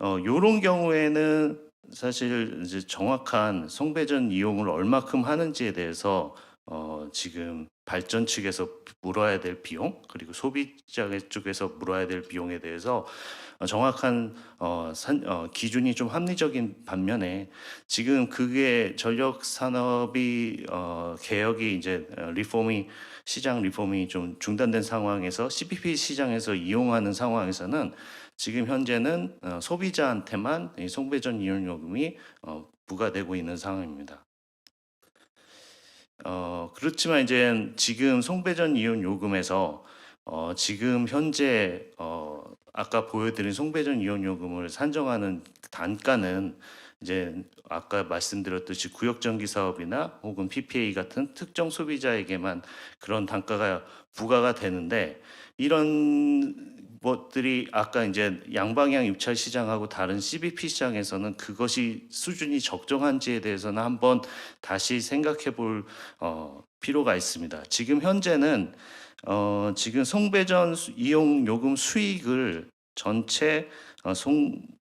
요런 경우에는 사실 이제 정확한 송배전 이용을 얼마큼 하는지에 대해서 지금 발전 측에서 물어야 될 비용 그리고 소비자 쪽에서 물어야 될 비용에 대해서 정확한 기준이 좀 합리적인 반면에 지금 그게 전력 산업이 개혁이 이제 시장 리폼이 좀 중단된 상황에서 CPP 시장에서 이용하는 상황에서는 지금 현재는 소비자한테만 이 송배전 이용 요금이 부과되고 있는 상황입니다. 그렇지만 이제 지금 송배전 이용 요금에서 지금 현재 아까 보여드린 송배전 이용 요금을 산정하는 단가는 이제 아까 말씀드렸듯이 구역전기 사업이나 혹은 PPA 같은 특정 소비자에게만 그런 단가가 부과가 되는데 이런 것들이 아까 이제 양방향 입찰 시장하고 다른 CBP 시장에서는 그것이 수준이 적정한지에 대해서는 한번 다시 생각해 볼 필요가 있습니다. 지금 현재는 지금 송배전 이용 요금 수익을 전체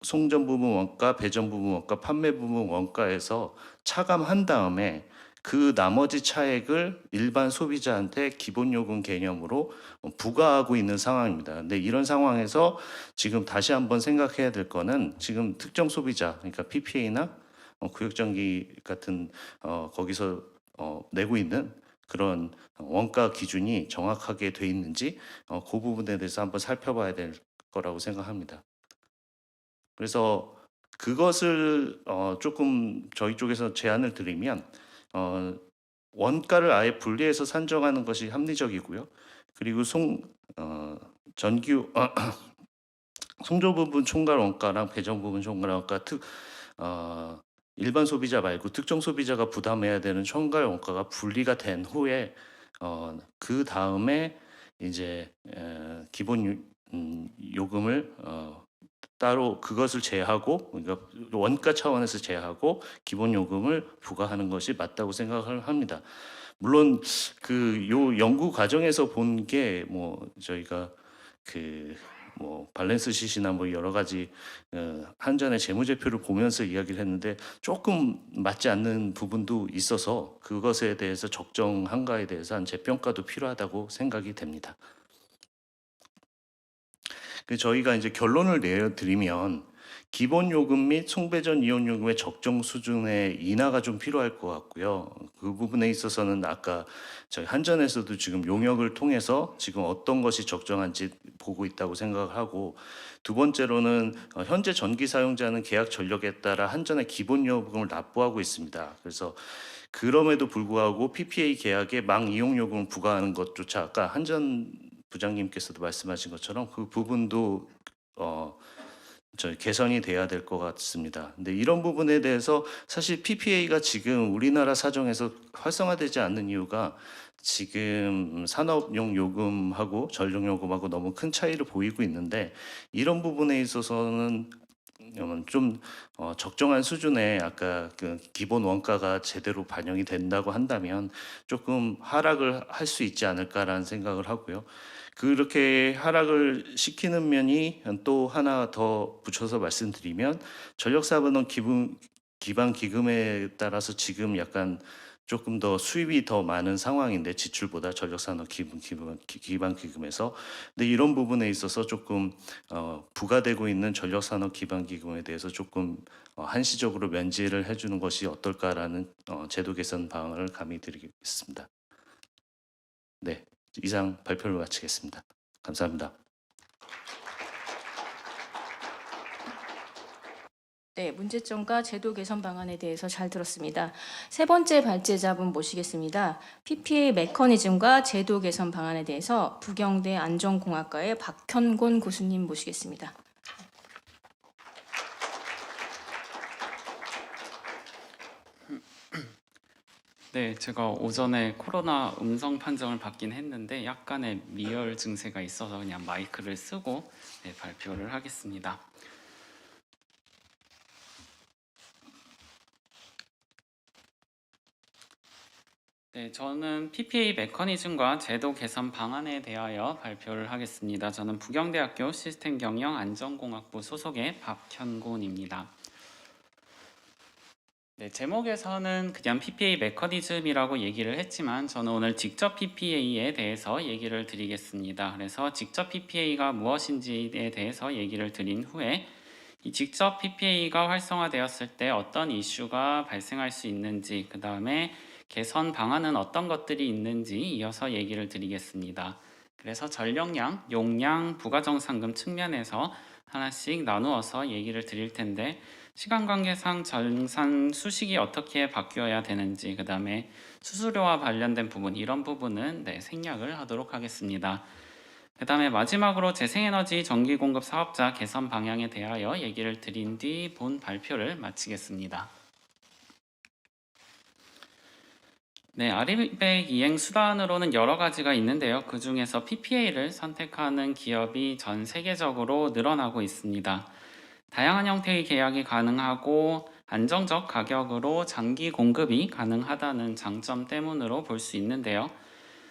송전 부분 원가, 배전 부분 원가, 판매 부분 원가에서 차감한 다음에 그 나머지 차액을 일반 소비자한테 기본 요금 개념으로 부과하고 있는 상황입니다. 근데 이런 상황에서 지금 다시 한번 생각해야 될 거는 지금 특정 소비자, 그러니까 PPA나 구역전기 같은 거기서 내고 있는 그런 원가 기준이 정확하게 돼 있는지 그 부분에 대해서 한번 살펴봐야 될 거라고 생각합니다. 그래서 그것을 조금 저희 쪽에서 제안을 드리면 원가를 아예 분리해서 산정하는 것이 합리적이고요. 그리고 송조 부분 총괄 원가랑 배전 부분 총괄 원가 일반 소비자 말고 특정 소비자가 부담해야 되는 총괄 원가가 분리가 된 후에 그 다음에 이제 기본 요금을 따로 그것을 제하고 그러니까 원가 차원에서 제하고 기본 요금을 부과하는 것이 맞다고 생각을 합니다. 물론 그 요 연구 과정에서 본 게 뭐 저희가 그 뭐 밸런스 시트나 뭐 여러 가지 한전의 재무제표를 보면서 이야기를 했는데 조금 맞지 않는 부분도 있어서 그것에 대해서 적정한가에 대해서 한 재평가도 필요하다고 생각이 됩니다. 저희가 이제 결론을 내드리면 기본 요금 및 송배전 이용 요금의 적정 수준의 인하가 좀 필요할 것 같고요. 그 부분에 있어서는 아까 저희 한전에서도 지금 용역을 통해서 지금 어떤 것이 적정한지 보고 있다고 생각하고 두 번째로는 현재 전기 사용자는 계약 전력에 따라 한전의 기본 요금을 납부하고 있습니다. 그래서 그럼에도 불구하고 PPA 계약에 망 이용 요금을 부과하는 것조차 아까 한전 부장님께서도 말씀하신 것처럼 그 부분도 개선이 돼야 될 것 같습니다. 근데 이런 부분에 대해서 사실 PPA가 지금 우리나라 사정에서 활성화되지 않는 이유가 지금 산업용 요금하고 전력 요금하고 너무 큰 차이를 보이고 있는데 이런 부분에 있어서는 좀 적정한 수준의 아까 그 기본 원가가 제대로 반영이 된다고 한다면 조금 하락을 할 수 있지 않을까라는 생각을 하고요. 그렇게 하락을 시키는 면이 또 하나 더 붙여서 말씀드리면 전력사업은 기반 기금에 따라서 지금 약간 조금 더 수입이 더 많은 상황인데 지출보다 전력산업 기반 기금에서 근데 이런 부분에 있어서 조금 부과되고 있는 전력산업 기반 기금에 대해서 조금 한시적으로 면제를 해주는 것이 어떨까라는 제도 개선 방안을 감히 드리겠습니다. 네, 이상 발표를 마치겠습니다. 감사합니다. 네, 문제점과 제도 개선 방안에 대해서 잘 들었습니다. 세 번째 발제자분 모시겠습니다. PPA 메커니즘과 제도 개선 방안에 대해서 부경대 안전공학과의 박현곤 교수님 모시겠습니다. 네, 제가 오전에 코로나 음성 판정을 받긴 했는데 약간의 미열 증세가 있어서 그냥 마이크를 쓰고 발표를 하겠습니다. 네, 저는 PPA 메커니즘과 제도 개선 방안에 대하여 발표를 하겠습니다. 저는 부경대학교 시스템경영 안전공학부 소속의 박현곤입니다. 네, 제목에서는 그냥 PPA 메커니즘이라고 얘기를 했지만 저는 오늘 직접 PPA에 대해서 얘기를 드리겠습니다. 그래서 직접 PPA가 무엇인지에 대해서 얘기를 드린 후에 이 직접 PPA가 활성화되었을 때 어떤 이슈가 발생할 수 있는지, 그 다음에 개선 방안은 어떤 것들이 있는지 이어서 얘기를 드리겠습니다. 그래서 전력량, 용량, 부가정상금 측면에서 하나씩 나누어서 얘기를 드릴 텐데 시간 관계상 정산 수식이 어떻게 바뀌어야 되는지, 그 다음에 수수료와 관련된 부분, 이런 부분은 생략을 하도록 하겠습니다. 그 다음에 마지막으로 재생에너지 전기공급 사업자 개선 방향에 대하여 얘기를 드린 뒤 본 발표를 마치겠습니다. 네, 아리백 이행 수단으로는 여러 가지가 있는데요. 그 중에서 PPA를 선택하는 기업이 전 세계적으로 늘어나고 있습니다. 다양한 형태의 계약이 가능하고 안정적 가격으로 장기 공급이 가능하다는 장점 때문으로 볼 수 있는데요.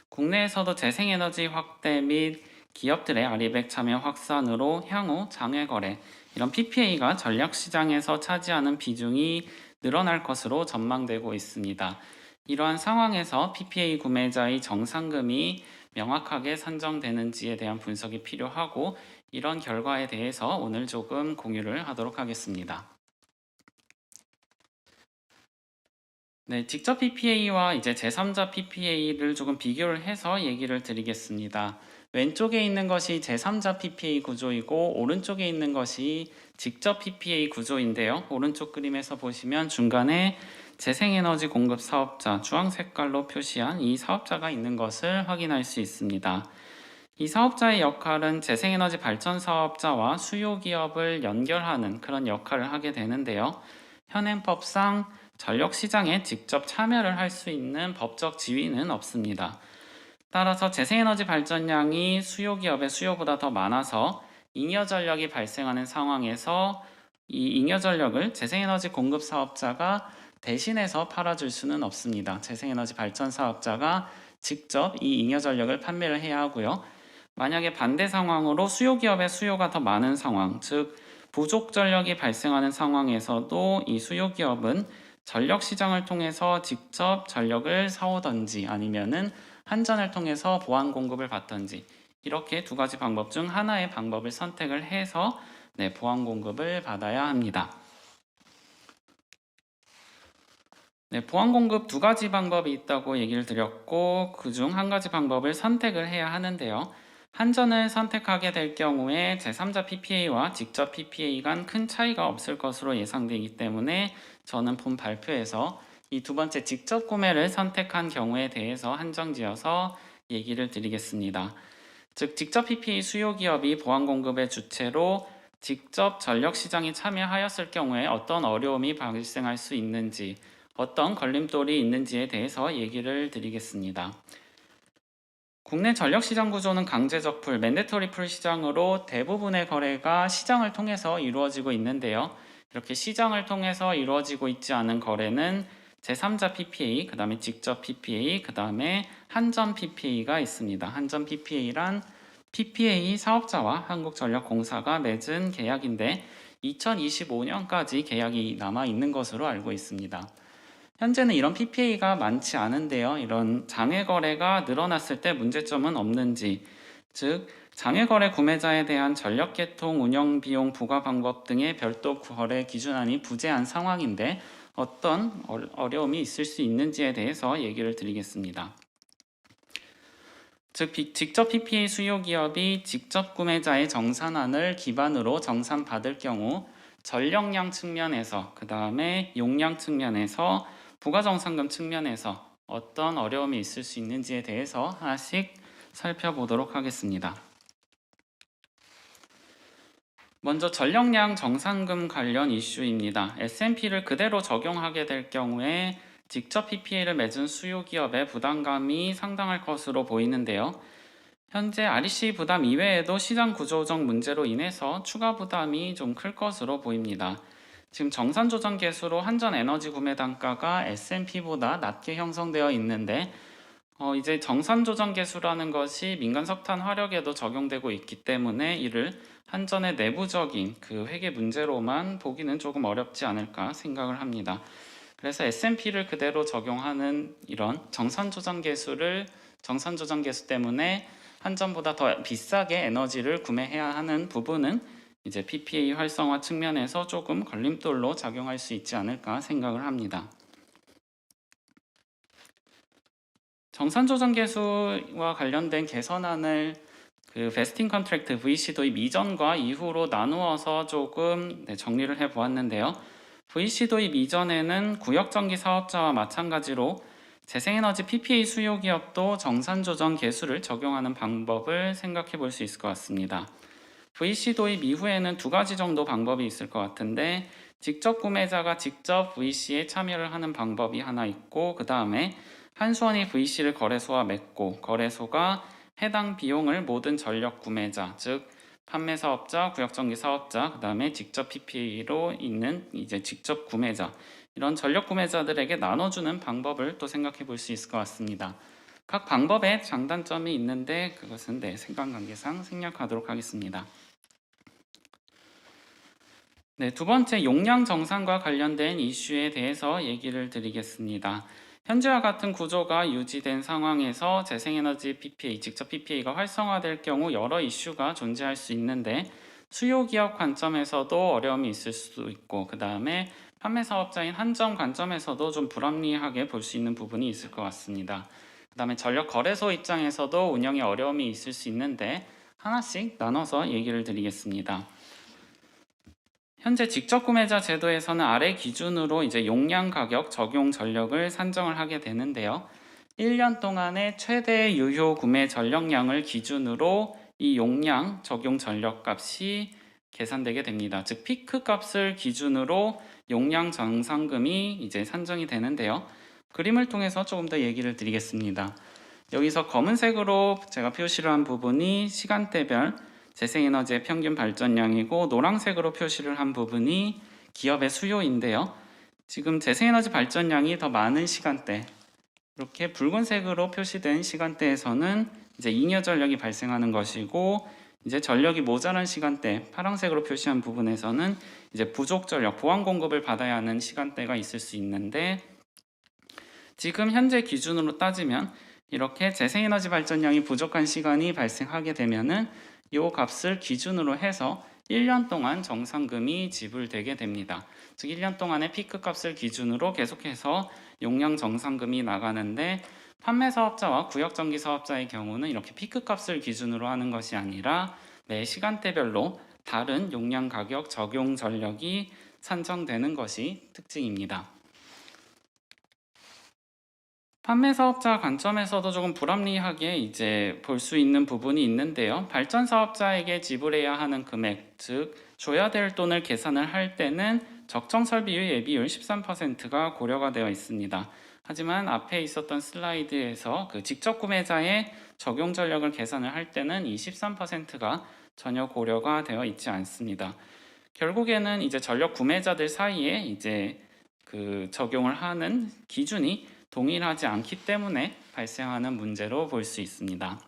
국내에서도 재생에너지 확대 및 기업들의 아리백 참여 확산으로 향후 장외거래, 이런 PPA가 전략시장에서 차지하는 비중이 늘어날 것으로 전망되고 있습니다. 이러한 상황에서 PPA 구매자의 정상금이 명확하게 산정되는지에 대한 분석이 필요하고 이런 결과에 대해서 오늘 조금 공유를 하도록 하겠습니다. 네, 직접 PPA와 이제 제3자 PPA를 조금 비교를 해서 얘기를 드리겠습니다. 왼쪽에 있는 것이 제3자 PPA 구조이고 오른쪽에 있는 것이 직접 PPA 구조인데요. 오른쪽 그림에서 보시면 중간에 재생에너지 공급 사업자 주황 색깔로 표시한 이 사업자가 있는 것을 확인할 수 있습니다. 이 사업자의 역할은 재생에너지 발전 사업자와 수요기업을 연결하는 그런 역할을 하게 되는데요. 현행법상 전력시장에 직접 참여를 할 수 있는 법적 지위는 없습니다. 따라서 재생에너지 발전량이 수요기업의 수요보다 더 많아서 잉여전력이 발생하는 상황에서 이 잉여전력을 재생에너지 공급 사업자가 대신해서 팔아줄 수는 없습니다. 재생에너지 발전 사업자가 직접 이 잉여전력을 판매를 해야 하고요. 만약에 반대 상황으로 수요기업의 수요가 더 많은 상황, 즉 부족 전력이 발생하는 상황에서도 이 수요기업은 전력시장을 통해서 직접 전력을 사오던지 아니면은 한전을 통해서 보완 공급을 받던지, 이렇게 두 가지 방법 중 하나의 방법을 선택을 해서 보완 공급을 받아야 합니다. 보완 공급 두 가지 방법이 있다고 얘기를 드렸고 그중 한 가지 방법을 선택을 해야 하는데요. 한전을 선택하게 될 경우에 제3자 PPA와 직접 PPA 간 큰 차이가 없을 것으로 예상되기 때문에 저는 본 발표에서 이 두 번째 직접 구매를 선택한 경우에 대해서 한정지어서 얘기를 드리겠습니다. 즉 직접 PPA 수요기업이 보완 공급의 주체로 직접 전력시장에 참여하였을 경우에 어떤 어려움이 발생할 수 있는지, 어떤 걸림돌이 있는지에 대해서 얘기를 드리겠습니다. 국내 전력시장 구조는 강제적 풀, 맨데터리 풀 시장으로 대부분의 거래가 시장을 통해서 이루어지고 있는데요. 이렇게 시장을 통해서 이루어지고 있지 않은 거래는 제3자 PPA, 그 다음에 직접 PPA, 그 다음에 한전 PPA가 있습니다. 한전 PPA란 PPA 사업자와 한국전력공사가 맺은 계약인데 2025년까지 계약이 남아 있는 것으로 알고 있습니다. 현재는 이런 PPA가 많지 않은데요. 이런 장외 거래가 늘어났을 때 문제점은 없는지, 즉 장외 거래 구매자에 대한 전력 개통 운영 비용 부과 방법 등의 별도 거래 기준안이 부재한 상황인데 어떤 어려움이 있을 수 있는지에 대해서 얘기를 드리겠습니다. 즉 직접 PPA 수요 기업이 직접 구매자의 정산안을 기반으로 정산받을 경우 전력량 측면에서, 그 다음에 용량 측면에서, 부가정상금 측면에서 어떤 어려움이 있을 수 있는지에 대해서 하나씩 살펴보도록 하겠습니다. 먼저 전력량 정상금 관련 이슈입니다. S&P를 그대로 적용하게 될 경우에 직접 PPA를 맺은 수요 기업의 부담감이 상당할 것으로 보이는데요. 현재 REC 부담 이외에도 시장 구조적 문제로 인해서 추가 부담이 좀 클 것으로 보입니다. 지금 정산 조정 계수로 한전 에너지 구매 단가가 S&P보다 낮게 형성되어 있는데 이제 정산 조정 계수라는 것이 민간 석탄 화력에도 적용되고 있기 때문에 이를 한전의 내부적인 그 회계 문제로만 보기는 조금 어렵지 않을까 생각을 합니다. 그래서 S&P를 그대로 적용하는 이런 정산 조정 계수 때문에 한전보다 더 비싸게 에너지를 구매해야 하는 부분은 이제 PPA 활성화 측면에서 조금 걸림돌로 작용할 수 있지 않을까 생각을 합니다. 정산 조정 계수와 관련된 개선안을 그 베스팅 컨트랙트 VC 도입 이전과 이후로 나누어서 조금 정리를 해 보았는데요. VC 도입 이전에는 구역전기 사업자와 마찬가지로 재생에너지 PPA 수요 기업도 정산 조정 계수를 적용하는 방법을 생각해 볼 수 있을 것 같습니다. VC 도입 이후에는 두 가지 정도 방법이 있을 것 같은데, 직접 구매자가 직접 VC에 참여를 하는 방법이 하나 있고, 그 다음에 한수원이 VC를 거래소와 맺고 거래소가 해당 비용을 모든 전력 구매자, 즉 판매 사업자, 구역전기 사업자, 그 다음에 직접 PPA로 있는 이제 직접 구매자, 이런 전력 구매자들에게 나눠주는 방법을 또 생각해 볼 수 있을 것 같습니다. 각 방법에 장단점이 있는데 그것은 생각관계상 생략하도록 하겠습니다. 두 번째, 용량 정산과 관련된 이슈에 대해서 얘기를 드리겠습니다. 현재와 같은 구조가 유지된 상황에서 재생에너지 PPA, 직접 PPA가 활성화될 경우 여러 이슈가 존재할 수 있는데, 수요 기업 관점에서도 어려움이 있을 수도 있고, 그 다음에 판매 사업자인 한전 관점에서도 좀 불합리하게 볼 수 있는 부분이 있을 것 같습니다. 그 다음에 전력 거래소 입장에서도 운영에 어려움이 있을 수 있는데, 하나씩 나눠서 얘기를 드리겠습니다. 현재 직접 구매자 제도에서는 아래 기준으로 이제 용량 가격 적용 전력을 산정을 하게 되는데요. 1년 동안의 최대 유효 구매 전력량을 기준으로 이 용량 적용 전력 값이 계산되게 됩니다. 즉 피크 값을 기준으로 용량 정산금이 이제 산정이 되는데요. 그림을 통해서 조금 더 얘기를 드리겠습니다. 여기서 검은색으로 제가 표시를 한 부분이 시간대별 재생에너지의 평균 발전량이고, 노란색으로 표시를 한 부분이 기업의 수요인데요. 지금 재생에너지 발전량이 더 많은 시간대, 이렇게 붉은색으로 표시된 시간대에서는 이제 잉여 전력이 발생하는 것이고, 이제 전력이 모자란 시간대, 파란색으로 표시한 부분에서는 이제 부족 전력, 보완 공급을 받아야 하는 시간대가 있을 수 있는데, 지금 현재 기준으로 따지면 이렇게 재생에너지 발전량이 부족한 시간이 발생하게 되면은 이 값을 기준으로 해서 1년 동안 정산금이 지불되게 됩니다. 즉 1년 동안의 피크 값을 기준으로 계속해서 용량 정산금이 나가는데, 판매 사업자와 구역전기 사업자의 경우는 이렇게 피크 값을 기준으로 하는 것이 아니라 매 시간대별로 다른 용량 가격 적용 전력이 산정되는 것이 특징입니다. 판매 사업자 관점에서도 조금 불합리하게 이제 볼 수 있는 부분이 있는데요. 발전 사업자에게 지불해야 하는 금액, 즉 줘야 될 돈을 계산을 할 때는 적정 설비율 예비율 13%가 고려가 되어 있습니다. 하지만 앞에 있었던 슬라이드에서 그 직접 구매자의 적용 전력을 계산을 할 때는 이 13%가 전혀 고려가 되어 있지 않습니다. 결국에는 이제 전력 구매자들 사이에 이제 그 적용을 하는 기준이 동일하지 않기 때문에 발생하는 문제로 볼 수 있습니다.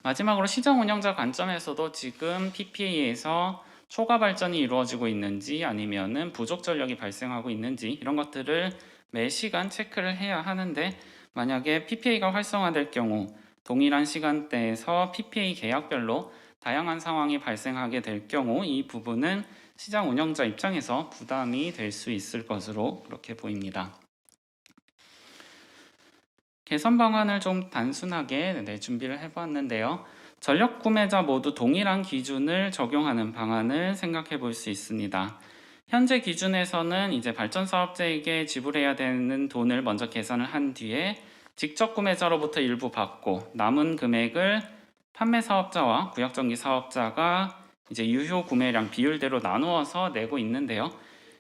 마지막으로 시장 운영자 관점에서도 지금 PPA에서 초과 발전이 이루어지고 있는지 아니면은 부족 전력이 발생하고 있는지 이런 것들을 매 시간 체크를 해야 하는데, 만약에 PPA가 활성화될 경우 동일한 시간대에서 PPA 계약별로 다양한 상황이 발생하게 될 경우 이 부분은 시장 운영자 입장에서 부담이 될 수 있을 것으로 그렇게 보입니다. 개선 방안을 좀 단순하게 준비를 해봤는데요. 전력 구매자 모두 동일한 기준을 적용하는 방안을 생각해 볼 수 있습니다. 현재 기준에서는 이제 발전 사업자에게 지불해야 되는 돈을 먼저 계산을 한 뒤에 직접 구매자로부터 일부 받고 남은 금액을 판매 사업자와 구역전기 사업자가 이제 유효 구매량 비율대로 나누어서 내고 있는데요.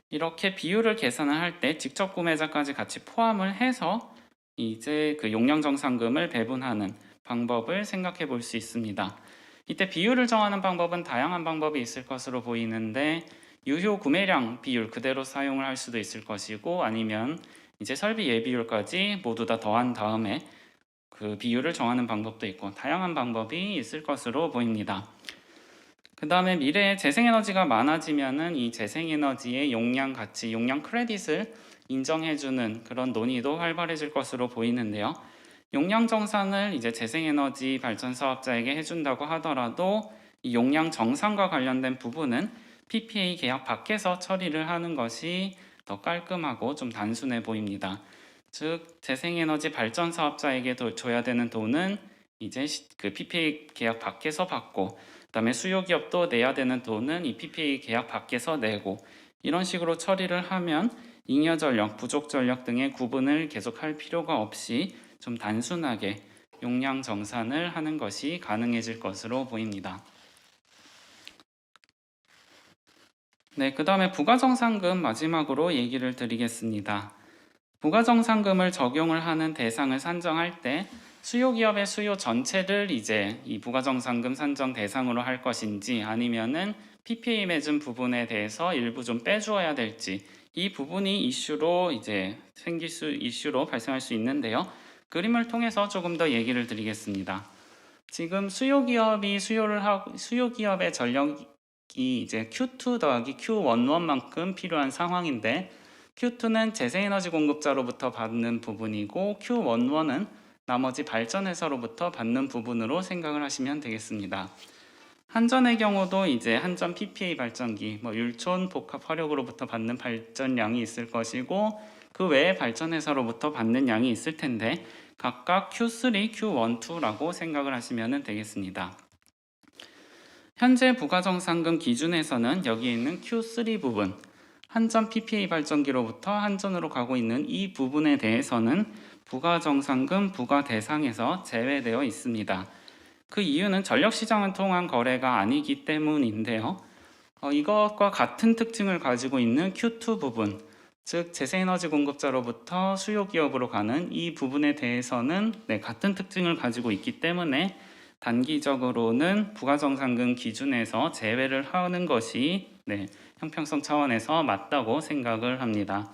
이렇게 비율을 계산을 할 때 직접 구매자까지 같이 포함을 해서 이제 그 용량 정산금을 배분하는 방법을 생각해 볼 수 있습니다. 이때 비율을 정하는 방법은 다양한 방법이 있을 것으로 보이는데, 유효 구매량 비율 그대로 사용을 할 수도 있을 것이고, 아니면 이제 설비 예비율까지 모두 다 더한 다음에 그 비율을 정하는 방법도 있고, 다양한 방법이 있을 것으로 보입니다. 그 다음에 미래에 재생에너지가 많아지면은 이 재생에너지의 용량 가치, 용량 크레딧을 인정해주는 그런 논의도 활발해질 것으로 보이는데요. 용량 정산을 이제 재생에너지 발전 사업자에게 해준다고 하더라도 이 용량 정산과 관련된 부분은 PPA 계약 밖에서 처리를 하는 것이 더 깔끔하고 좀 단순해 보입니다. 즉 재생에너지 발전 사업자에게 줘야 되는 돈은 이제 그 PPA 계약 밖에서 받고, 그다음에 수요기업도 내야 되는 돈은 이 PPA 계약 밖에서 내고, 이런 식으로 처리를 하면 잉여 전력, 부족 전력 등의 구분을 계속할 필요가 없이 좀 단순하게 용량 정산을 하는 것이 가능해질 것으로 보입니다. 네, 그 다음에 부가정산금 마지막으로 얘기를 드리겠습니다. 부가정산금을 적용을 하는 대상을 산정할 때 수요기업의 수요 전체를 이제 이 부가정산금 산정 대상으로 할 것인지, 아니면은 PPA 맺은 부분에 대해서 일부 좀 빼주어야 될지, 이 부분이 이슈로 이슈로 발생할 수 있는데요. 그림을 통해서 조금 더 얘기를 드리겠습니다. 지금 수요기업의 전력이 이제 Q2 더하기 Q11만큼 필요한 상황인데, Q2는 재생에너지 공급자로부터 받는 부분이고 Q11은 나머지 발전회사로부터 받는 부분으로 생각을 하시면 되겠습니다. 한전의 경우도 이제 한전 PPA 발전기, 율촌 복합 화력으로부터 받는 발전량이 있을 것이고, 그 외에 발전회사로부터 받는 양이 있을 텐데 각각 Q3, Q12라고 생각을 하시면 되겠습니다. 현재 부가정산금 기준에서는 여기 있는 Q3 부분, 한전 PPA 발전기로부터 한전으로 가고 있는 이 부분에 대해서는 부가정산금 부과 대상에서 제외되어 있습니다. 그 이유는 전력시장을 통한 거래가 아니기 때문인데요. 이것과 같은 특징을 가지고 있는 Q2 부분, 즉 재생에너지 공급자로부터 수요기업으로 가는 이 부분에 대해서는 같은 특징을 가지고 있기 때문에 단기적으로는 부가정산금 기준에서 제외를 하는 것이 형평성 차원에서 맞다고 생각을 합니다.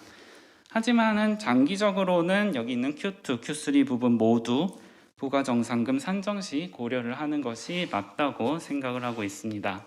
하지만은 장기적으로는 여기 있는 Q2, Q3 부분 모두 부가정산금 산정 시 고려를 하는 것이 맞다고 생각을 하고 있습니다.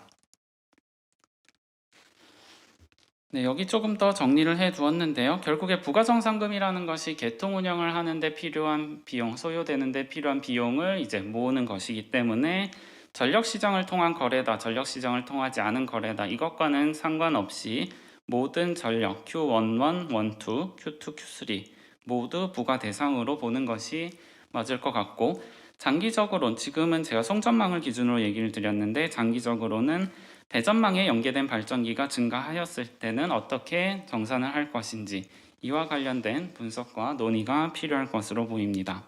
여기 조금 더 정리를 해 두었는데요. 결국에 부가정산금이라는 것이 개통 운영을 하는데 필요한 비용, 소요되는데 필요한 비용을 이제 모으는 것이기 때문에 전력시장을 통한 거래다, 전력시장을 통하지 않은 거래다, 이것과는 상관없이 모든 전력 Q11, 12, Q2, Q3 모두 부과 대상으로 보는 것이 맞을 것 같고, 장기적으로는 지금은 제가 송전망을 기준으로 얘기를 드렸는데, 장기적으로는 배전망에 연계된 발전기가 증가하였을 때는 어떻게 정산을 할 것인지, 이와 관련된 분석과 논의가 필요할 것으로 보입니다.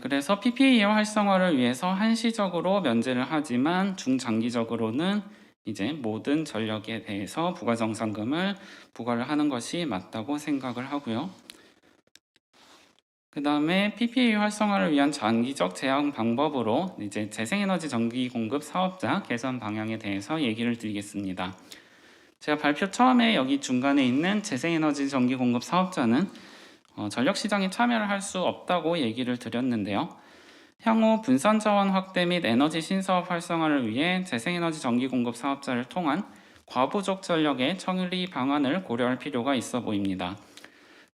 그래서 PPA 활성화를 위해서 한시적으로 면제를 하지만 중장기적으로는 이제 모든 전력에 대해서 부가정산금을 부과를 하는 것이 맞다고 생각을 하고요. 그 다음에 PPA 활성화를 위한 장기적 제한 방법으로 이제 재생에너지 전기 공급 사업자 개선 방향에 대해서 얘기를 드리겠습니다. 제가 발표 처음에 여기 중간에 있는 재생에너지 전기 공급 사업자는 전력시장에 참여를 할 수 없다고 얘기를 드렸는데요. 향후 분산자원 확대 및 에너지 신사업 활성화를 위해 재생에너지 전기 공급 사업자를 통한 과부족 전력의 처리 방안을 고려할 필요가 있어 보입니다.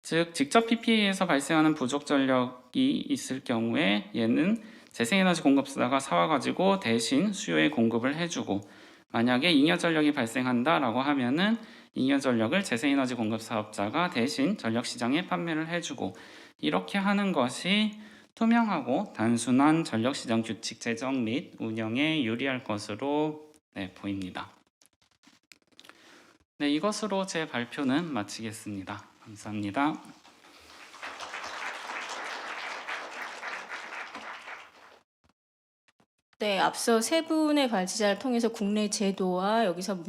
즉 직접 PPA에서 발생하는 부족 전력이 있을 경우에 얘는 재생에너지 공급사가 사와가지고 대신 수요에 공급을 해주고, 만약에 잉여 전력이 발생한다라고 하면은 잉여 전력을 재생에너지 공급 사업자가 대신 전력시장에 판매를 해주고, 이렇게 하는 것이 투명하고 단순한 전력시장 규칙 제정 및 운영에 유리할 것으로 보입니다. 이것으로 제 발표는 마치겠습니다. 감사합니다. 앞서 세 분의 발제자를 통해서 국내 제도와 여기서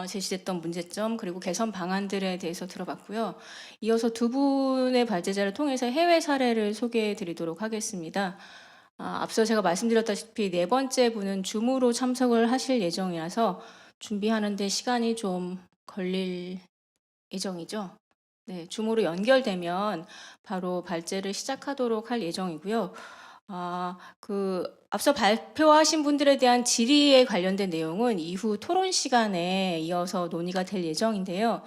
제시됐던 문제점, 그리고 개선 방안들에 대해서 들어봤고요. 이어서 두 분의 발제자를 통해서 해외 사례를 소개해 드리도록 하겠습니다. 앞서 제가 말씀드렸다시피 네 번째 분은 줌으로 참석을 하실 예정이라서 준비하는데 시간이 좀 걸릴 예정이죠. 줌으로 연결되면 바로 발제를 시작하도록 할 예정이고요. 앞서 발표하신 분들에 대한 질의에 관련된 내용은 이후 토론 시간에 이어서 논의가 될 예정인데요.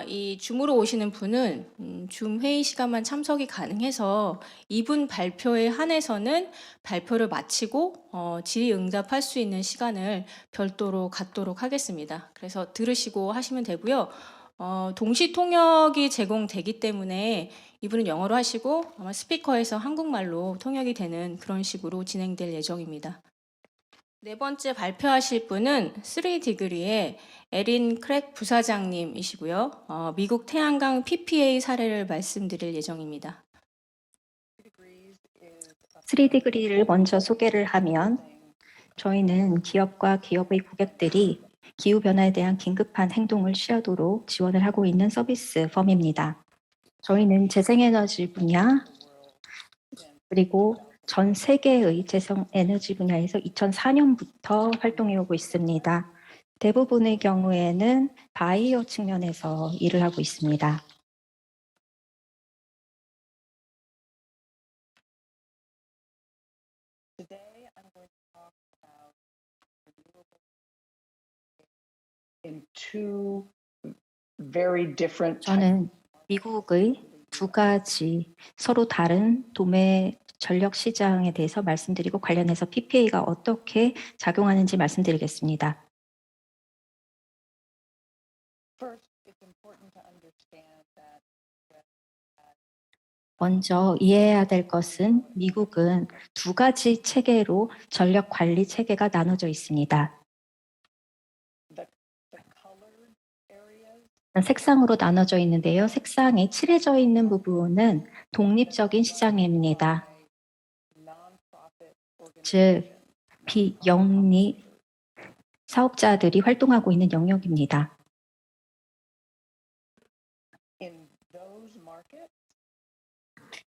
이 줌으로 오시는 분은 줌 회의 시간만 참석이 가능해서 이분 발표에 한해서는 발표를 마치고 질의응답할 수 있는 시간을 별도로 갖도록 하겠습니다. 그래서 들으시고 하시면 되고요. 동시 통역이 제공되기 때문에 이분은 영어로 하시고 아마 스피커에서 한국말로 통역이 되는 그런 식으로 진행될 예정입니다. 네 번째 발표하실 분은 3디그리의 에린 크랙 부사장님이시고요. 미국 태양광 PPA 사례를 말씀드릴 예정입니다. 3디그리를 먼저 소개를 하면 저희는 기업과 기업의 고객들이 기후변화에 대한 긴급한 행동을 취하도록 지원을 하고 있는 서비스 펌입니다. 저희는 재생에너지 분야 그리고 전 세계의 재생에너지 분야에서 2004년부터 활동해 오고 있습니다. 대부분의 경우에는 바이오 측면에서 일을 하고 있습니다. in two very different 저는 미국의 두 가지 서로 다른 도매 전력 시장에 대해서 말씀드리고 관련해서 PPA가 어떻게 작용하는지 말씀드리겠습니다. First, it's important to understand that 먼저 이해해야 될 것은 미국은 두 가지 체계로 전력 관리 체계가 나눠져 있습니다. the colored areas 색상으로 나눠져 있는데요. 색상이 칠해져 있는 부분은 독립적인 시장입니다. nonprofit 즉, 비영리 사업자들이 활동하고 있는 영역입니다. in those markets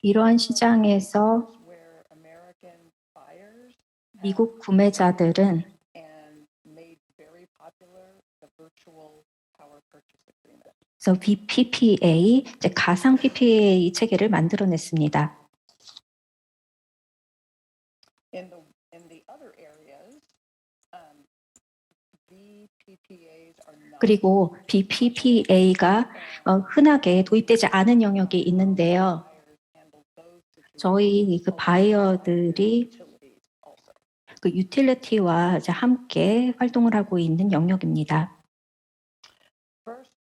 이러한 시장에서 where American buyers 미국 구매자들은 and made very popular the virtual power purchase agreement. 그래서 PPA, 이제 가상 PPA 체계를 만들어냈습니다. In the other areas, BPPAs are not 그리고 BPPA가 흔하게 도입되지 않은 영역이 있는데요. handle those 저희 그 바이어들이 utilities also. 그 유틸리티와 이제 함께 활동을 하고 있는 영역입니다. First,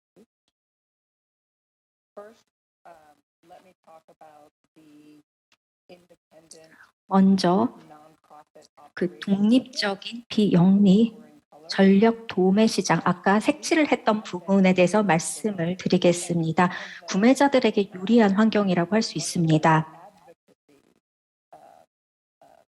let me talk about the independent 먼저 nonprofit 그 operators 독립적인 비영리 in color. 전력 도매 시장, 아까 색칠을 했던 부분에 대해서 말씀을 드리겠습니다. 구매자들에게 유리한 환경이라고 할 수 있습니다.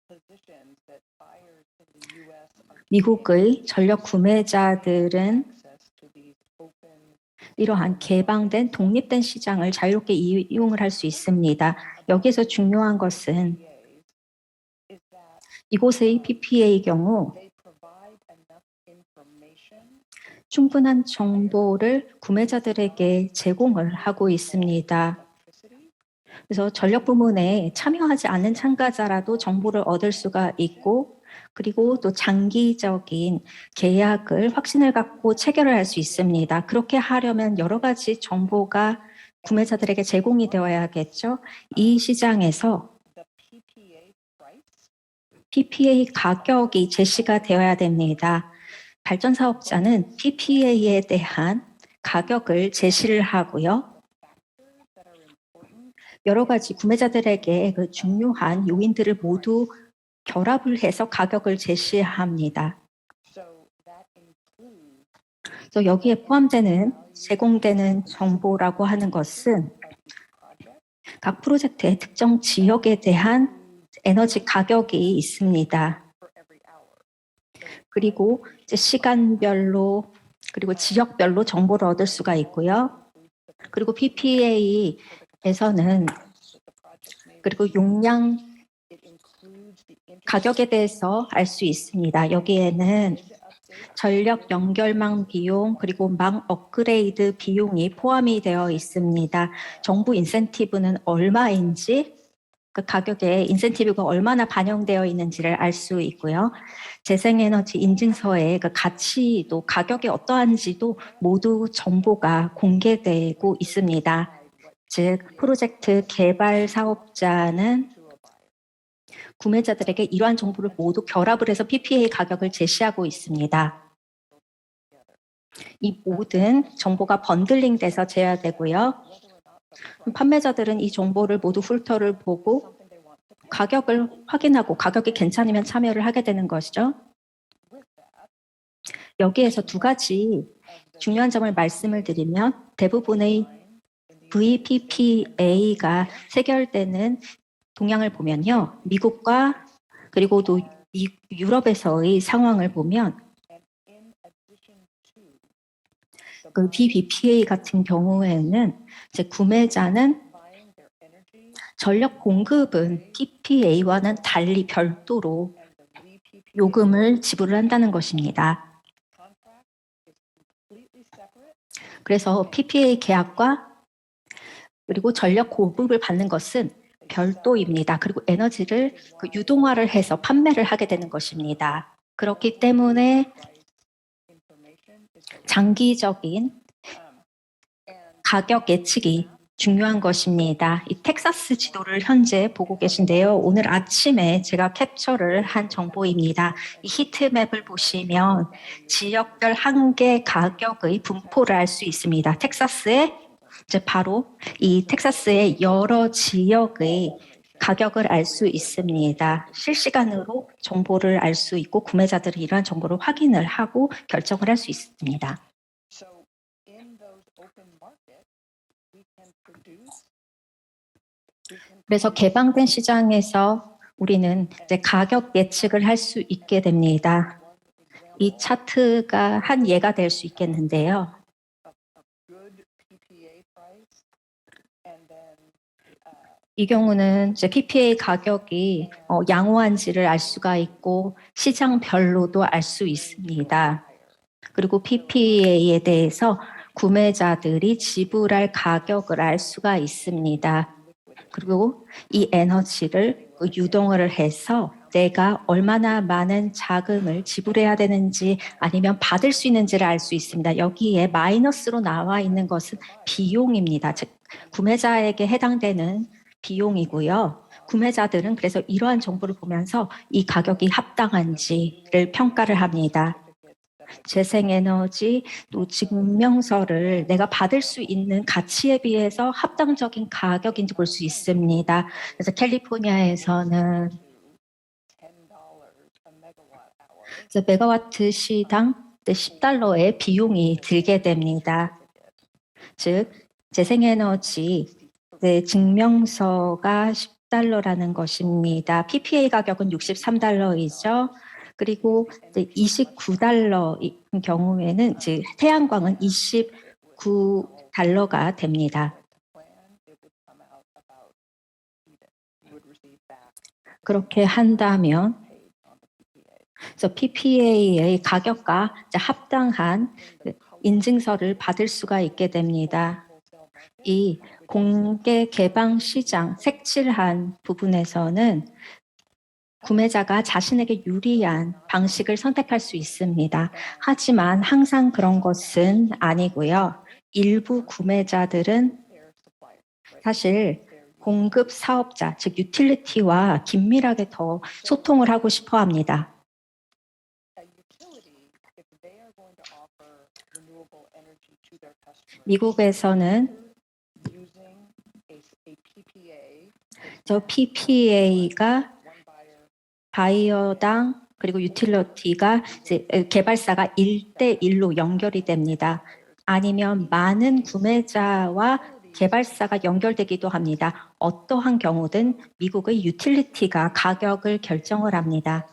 Positions that buyers in the US are 미국의 전력 구매자들은 access to these open 이러한 개방된 독립된 시장을 자유롭게 이용을 할 수 있습니다. 여기서 중요한 것은 PPAs is that 이곳의 PPA의 경우 they provide enough information 충분한 정보를 구매자들에게 제공을 하고 있습니다. electricity 그래서 전력 부문에 참여하지 않는 참가자라도 정보를 얻을 수가 있고 그리고 또 장기적인 계약을 확신을 갖고 체결을 할 수 있습니다. 그렇게 하려면 여러 가지 정보가 구매자들에게 제공이 되어야겠죠. 이 시장에서 the PPA price PPA 가격이 제시가 되어야 됩니다. 발전 사업자는 PPA에 대한 가격을 제시를 하고요. that are important 여러 가지 구매자들에게 그 중요한 요인들을 모두 결합을 해서 가격을 제시합니다. so that includes 그래서 여기에 포함되는 제공되는 정보라고 하는 것은 of the project 각 프로젝트의 특정 지역에 대한 에너지 가격이 있습니다. for every hour. 그리고 이제 시간별로 그리고 지역별로 정보를 얻을 수가 있고요. 그리고 PPA에서는 그리고 용량 It includes the 가격에 대해서 알 수 있습니다. 여기에는 전력 연결망 비용 그리고 망 업그레이드 비용이 포함이 되어 있습니다. 정부 인센티브는 얼마인지 그 가격에 인센티브가 얼마나 반영되어 있는지를 알 수 있고요. 재생에너지 인증서의 그 가치도 가격이 어떠한지도 모두 정보가 공개되고 있습니다. 즉 프로젝트 개발 사업자는 구매자들에게 이러한 정보를 모두 결합을 해서 PPA 가격을 제시하고 있습니다. 이 모든 정보가 번들링돼서 제어되고요. 판매자들은 이 정보를 모두 훑어를 보고 가격을 확인하고 가격이 괜찮으면 참여를 하게 되는 것이죠. 여기에서 두 가지 중요한 점을 말씀을 드리면 대부분의 VPPA가 체결되는 동향을 보면요. 미국과 그리고 또 유럽에서의 상황을 보면 그 VPPA 같은 경우에는 이제 구매자는 전력 공급은 PPA와는 달리 별도로 요금을 지불을 한다는 것입니다. 그래서 PPA 계약과 그리고 전력 공급을 받는 것은 별도입니다. 그리고 에너지를 유동화를 해서 판매를 하게 되는 것입니다. 그렇기 때문에 장기적인 가격 예측이 중요한 것입니다. 이 텍사스 지도를 현재 보고 계신데요. 오늘 아침에 제가 캡처를 한 정보입니다. 이 히트맵을 보시면 지역별 한계 가격의 분포를 알 수 있습니다. 텍사스의 이제 바로 이 텍사스의 여러 지역의 가격을 알 수 있습니다. 실시간으로 정보를 알 수 있고 구매자들이 이러한 정보를 확인을 하고 결정을 할 수 있습니다. 그래서 개방된 시장에서 우리는 이제 가격 예측을 할 수 있게 됩니다. 이 차트가 한 예가 될 수 있겠는데요. 이 경우는 이제 PPA 가격이 양호한지를 알 수가 있고 시장별로도 알 수 있습니다. 그리고 PPA에 대해서 구매자들이 지불할 가격을 알 수가 있습니다. 그리고 이 에너지를 유동을 해서 내가 얼마나 많은 자금을 지불해야 되는지 아니면 받을 수 있는지를 알 수 있습니다. 여기에 마이너스로 나와 있는 것은 비용입니다. 즉 구매자에게 해당되는 비용이고요. 구매자들은 그래서 이러한 정보를 보면서 이 가격이 합당한지를 평가를 합니다. 재생에너지 또 증명서를 내가 받을 수 있는 가치에 비해서 합당적인 가격인지 볼 수 있습니다. 그래서 캘리포니아에서는 그래서 메가와트 시당 $10의 비용이 들게 됩니다. 즉 재생에너지 증명서가 $10라는 것입니다. PPA 가격은 $63이죠. 그리고 $29인 경우에는 이제 태양광은 $29가 됩니다. 그렇게 한다면 그래서 PPA의 가격과 합당한 인증서를 받을 수가 있게 됩니다. 이 공개 개방 시장 색칠한 부분에서는 구매자가 자신에게 유리한 방식을 선택할 수 있습니다. 하지만 항상 그런 것은 아니고요. 일부 구매자들은 사실 공급 사업자, 즉 유틸리티와 긴밀하게 더 소통을 하고 싶어 합니다. 미국에서는 저 PPA가 바이어당 그리고 유틸리티가 이제 개발사가 1대1로 연결이 됩니다. 아니면 많은 구매자와 개발사가 연결되기도 합니다. 어떠한 경우든 미국의 유틸리티가 가격을 결정을 합니다.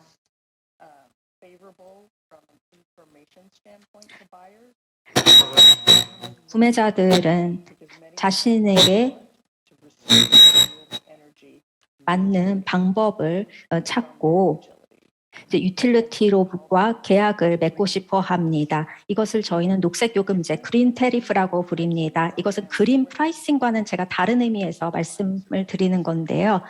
구매자들은 자신에게 맞는 방법을 찾고 이제 유틸리티로부터 계약을 맺고 싶어 합니다. 이것을 저희는 녹색 요금제, 그린 테리프라고 부릅니다. 이것은 그린 프라이싱과는 제가 다른 의미에서 말씀을 드리는 건데요.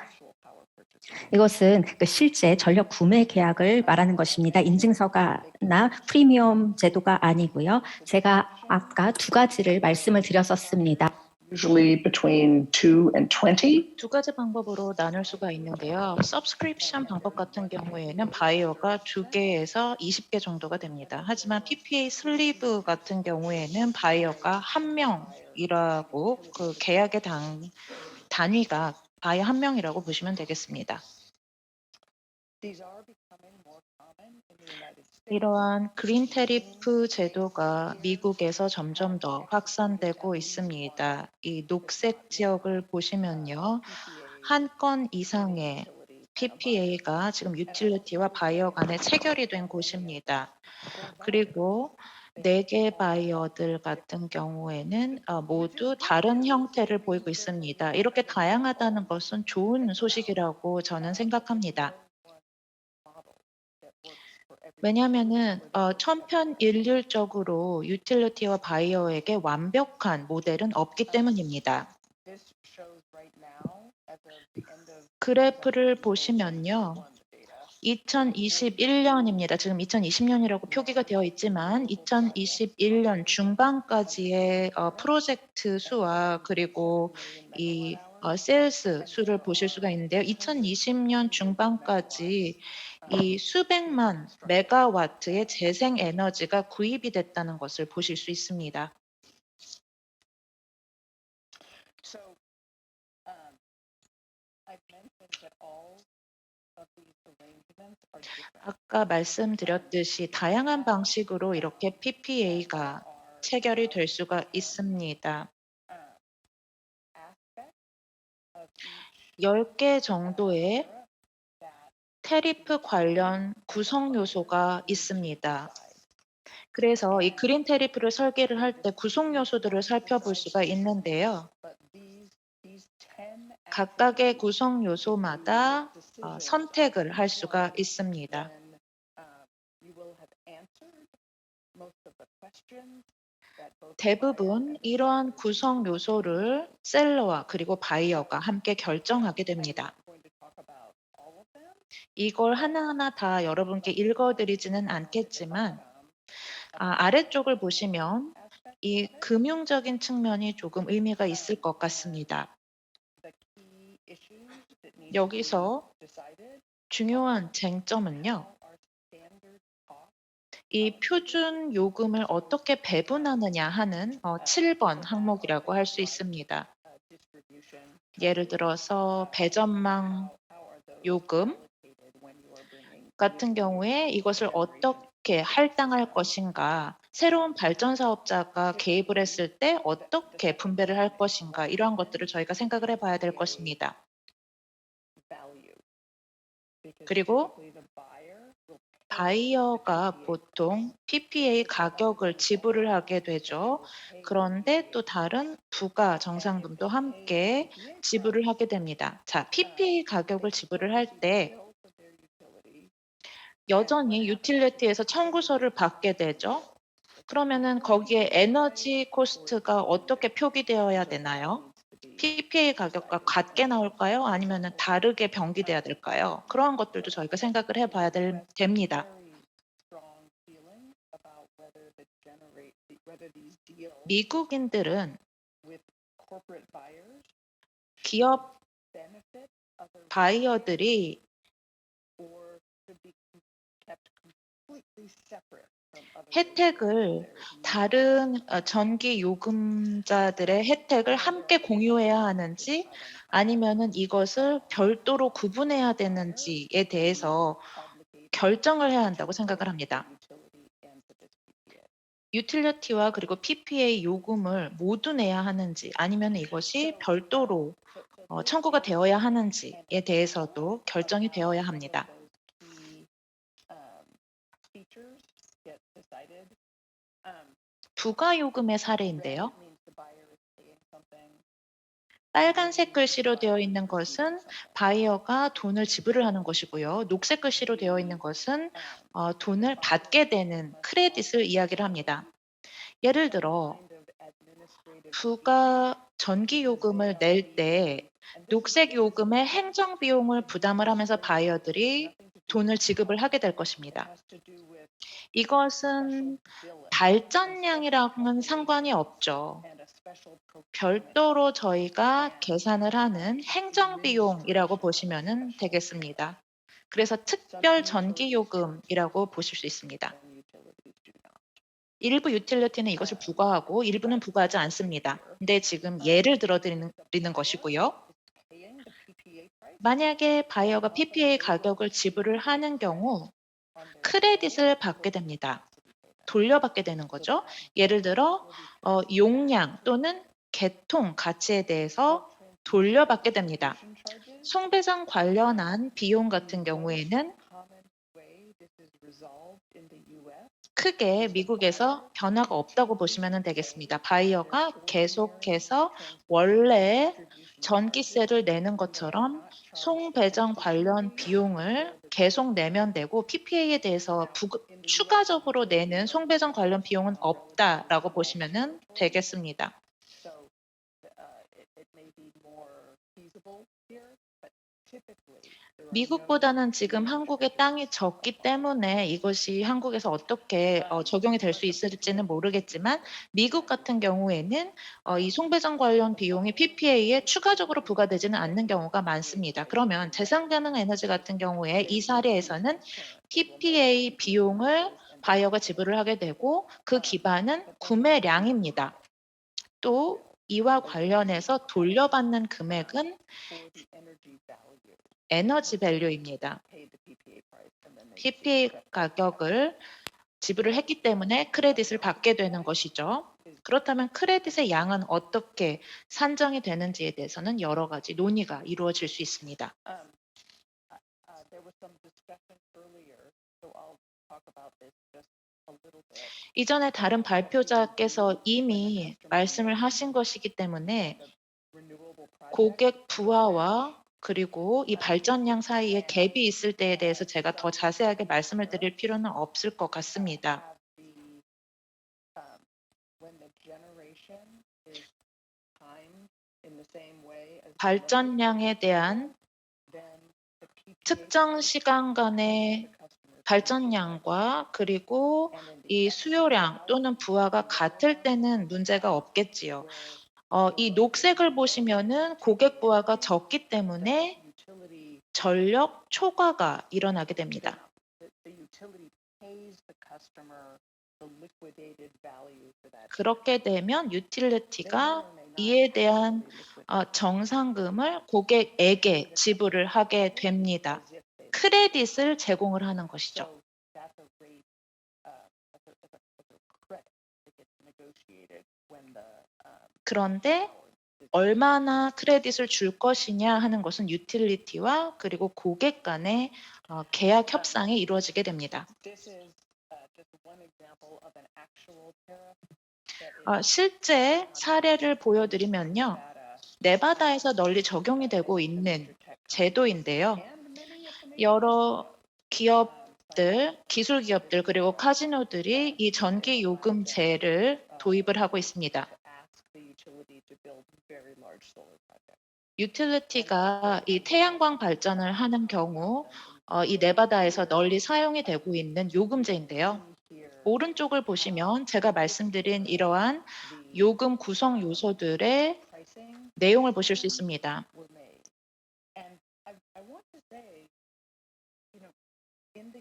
이것은 그 실제 전력 구매 계약을 말하는 것입니다. 인증서가나 프리미엄 제도가 아니고요. 제가 아까 두 가지를 말씀을 드렸었습니다. Usually between 2 and 20. 두 가지 방법으로 나눌 수가 있는데요. 서브스크립션 방법 같은 경우에는 바이어가 2개에서 20개 정도가 됩니다. 하지만 PPA 슬리브 같은 경우에는 바이어가 1명이라고 그 계약의 단위가 바이어 1명이라고 보시면 되겠습니다. These are becoming more common in the United States. 이러한 그린 테리프 제도가 미국에서 점점 더 확산되고 있습니다. 이 녹색 지역을 보시면요. 한 건 이상의 PPA가 지금 유틸리티와 바이어 간에 체결이 된 곳입니다. 그리고 4개 바이어들 같은 경우에는 모두 다른 형태를 보이고 있습니다. 이렇게 다양하다는 것은 좋은 소식이라고 저는 생각합니다. 왜냐하면은 천편일률적으로 유틸리티와 바이어에게 완벽한 모델은 없기 때문입니다. This shows right now at the end of 그래프를 보시면요. 2021년입니다. 지금 2020년이라고 표기가 되어 있지만 2021년 중반까지의 프로젝트 수와 그리고 이 세일스 수를 보실 수가 있는데요. 2020년 중반까지 이 수백만 메가와트의 재생 에너지가 구입이 됐다는 것을 보실 수 있습니다. So I've mentioned that all of these arrangements are different. 아까 말씀드렸듯이 다양한 방식으로 이렇게 PPA가 체결이 될 수가 있습니다. Aspect of each 10개 정도의 that 테리프 관련 구성 요소가 있습니다. 그래서 이 그린 테리프를 설계를 할 때 구성 요소들을 살펴볼 수가 있는데요. but these 10 각각의 구성 요소마다 선택을 할 수가 있습니다. then you will have answered most of the questions that both 대부분 이러한 구성 요소를 셀러와 그리고 바이어가 함께 결정하게 됩니다. I'm going to talk about all of them. 이걸 하나하나 다 여러분께 읽어드리지는 않겠지만 아래쪽을 보시면 이 금융적인 측면이 조금 의미가 있을 것 같습니다. The key issues that need 여기서 decided 중요한 쟁점은요. are standard cost 이 표준 요금을 어떻게 배분하느냐 하는 7번 항목이라고 할 수 있습니다. distribution. 예를 들어서 배전망 How are those 요금 allocated when you are bringing 같은 경우에 이것을 어떻게 할당할 것인가, 새로운 발전 사업자가 개입을 했을 때 어떻게 분배를 할 것인가 이러한 것들을 저희가 생각을 해봐야 될 것입니다. value? Because 그리고 typically the buyer will pay 바이어가 보통 PPA 가격을 지불을 하게 되죠. 그런데 또 다른 부가 정상금도 함께 지불을 하게 됩니다. 자, PPA 가격을 지불을 할 때 여전히 유틸리티에서 청구서를 받게 되죠. 그러면은 거기에 에너지 코스트가 어떻게 표기되어야 되나요? PPA 가격과 같게 나올까요? 아니면은 다르게 변기돼야 될까요? 그러한 것들도 저희가 생각을 해봐야 됩니다. strong feeling about whether these deals 미국인들은 with corporate buyers 기업 benefit other 바이어들이 or should be kept completely separate from other 혜택을 다른 전기 요금자들의 혜택을 함께 공유해야 하는지 아니면은 이것을 별도로 구분해야 되는지에 대해서 결정을 해야 한다고 생각을 합니다. 유틸리티와 그리고 PPA 요금을 모두 내야 하는지 아니면 이것이 별도로 청구가 되어야 하는지에 대해서도 결정이 되어야 합니다. features get decided. 부가 요금의 사례인데요. Means the buyer is paying something. 빨간색 글씨로 되어 있는 것은 바이어가 돈을 지불을 하는 것이고요. 녹색 글씨로 되어 있는 것은 돈을 받게 되는 크레딧을 이야기를 합니다. 예를 들어 Kind of administrative 부가 전기 요금을 낼 때 녹색 요금의 행정 비용을 부담을 하면서 바이어들이 돈을 지급을 하게 될 것입니다. 이것은 발전량이랑은 상관이 없죠. 별도로 저희가 계산을 하는 행정 비용이라고 보시면 되겠습니다. 그래서 특별 전기 요금이라고 보실 수 있습니다. 일부 유틸리티는 이것을 부과하고 일부는 부과하지 않습니다. 근데 지금 예를 들어 드리는 것이고요. 만약에 바이어가 PPA 가격을 지불을 하는 경우 크레딧을 받게 됩니다. 돌려받게 되는 거죠. 예를 들어 용량 또는 개통 가치에 대해서 돌려받게 됩니다. 송배상 관련한 비용 같은 경우에는 크게 미국에서 변화가 없다고 보시면 되겠습니다. 바이어가 계속해서 원래 전기세를 내는 것처럼 송배정 관련 비용을 계속 내면 되고 PPA에 대해서 추가적으로 내는 송배정 관련 비용은 없다라고 보시면 되겠습니다. 미국보다는 지금 한국의 땅이 적기 때문에 이것이 한국에서 어떻게 적용이 될 수 있을지는 모르겠지만 미국 같은 경우에는 이 송배정 관련 비용이 PPA에 추가적으로 부과되지는 않는 경우가 많습니다. 그러면 재생가능 에너지 같은 경우에 이 사례에서는 PPA 비용을 바이어가 지불을 하게 되고 그 기반은 구매량입니다. 또 이와 관련해서 돌려받는 금액은 에너지 밸류입니다. PPA 가격을 지불을 했기 때문에 크레딧을 받게 되는 것이죠. 그렇다면 크레딧의 양은 어떻게 산정이 되는지에 대해서는 여러 가지 논의가 이루어질 수 있습니다. 이전에 다른 발표자께서 이미 말씀을 하신 것이기 때문에 고객 부하와 그리고 이 발전량 사이에 갭이 있을 때에 대해서 제가 더 자세하게 말씀을 드릴 필요는 없을 것 같습니다. 발전량에 대한 특정 시간 간의 발전량과 그리고 이 수요량 또는 부하가 같을 때는 문제가 없겠지요. 이 녹색을 보시면은 고객 부하가 적기 때문에 전력 초과가 일어나게 됩니다. 그렇게 되면 유틸리티가 이에 대한 정상금을 고객에게 지불을 하게 됩니다. 크레딧을 제공을 하는 것이죠. 그런데 얼마나 크레딧을 줄 것이냐 하는 것은 유틸리티와 그리고 고객 간의 계약 협상이 이루어지게 됩니다. 실제 사례를 보여드리면요. 네바다에서 널리 적용이 되고 있는 제도인데요. 여러 기업들, 기술 기업들 그리고 카지노들이 이 전기 요금제를 도입을 하고 있습니다. 유틸리티가 이 태양광 발전을 하는 경우 이 네바다에서 널리 사용이 되고 있는 요금제인데요. 오른쪽을 보시면 제가 말씀드린 이러한 요금 구성 요소들의 내용을 보실 수 있습니다.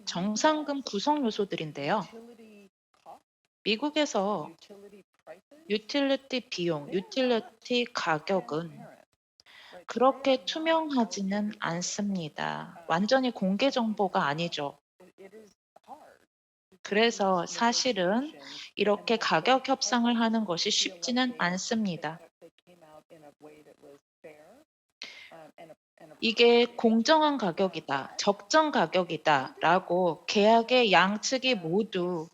정상금 구성 요소들인데요. 미국에서 유틸리티 비용, 유틸리티 가격은 그렇게 투명하지는 않습니다. 완전히 공개 정보가 아니죠. 그래서 사실은 이렇게 가격 협상을 하는 것이 쉽지는 않습니다. 이게 공정한 가격이다, 적정 가격이다라고 계약의 양측이 모두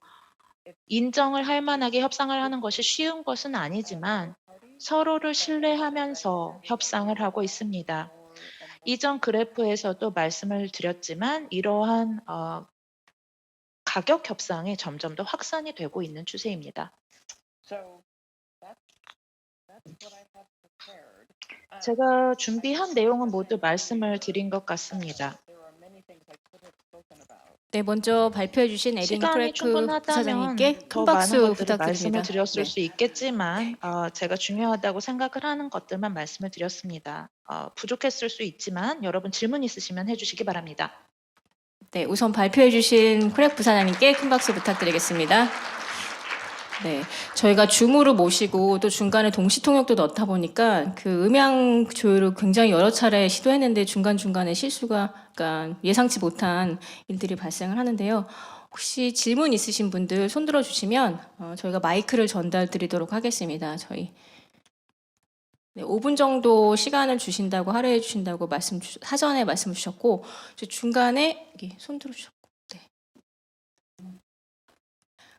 인정을 할 만하게 협상을 하는 것이 쉬운 것은 아니지만 서로를 신뢰하면서 협상을 하고 있습니다. 이전 그래프에서도 말씀을 드렸지만 이러한 가격 협상이 점점 더 확산이 되고 있는 추세입니다. 제가 준비한 내용은 모두 말씀을 드린 것 같습니다. 네, 먼저 발표해 주신 에린 시간이 크래크 충분하다면 부사장님께 더 큰 박수 많은 것들을 부탁드립니다. 말씀을 드렸을 네. 수 있겠지만 제가 중요하다고 생각을 하는 것들만 말씀을 드렸습니다. 부족했을 수 있지만 여러분 질문 있으시면 해주시기 바랍니다. 네, 우선 발표해 주신 크랙 부사장님께 큰 박수 부탁드리겠습니다. 네, 저희가 줌으로 모시고 또 중간에 동시 통역도 넣다 보니까 그 음향 조율을 굉장히 여러 차례 시도했는데 중간중간에 실수가, 그러니까 예상치 못한 일들이 발생을 하는데요. 혹시 질문 있으신 분들 손 들어 주시면 저희가 마이크를 전달 드리도록 하겠습니다. 저희 네, 5분 정도 시간을 주신다고 할애해 주신다고 사전에 말씀을 주셨고 중간에 여기 손 들어 주셨고 네.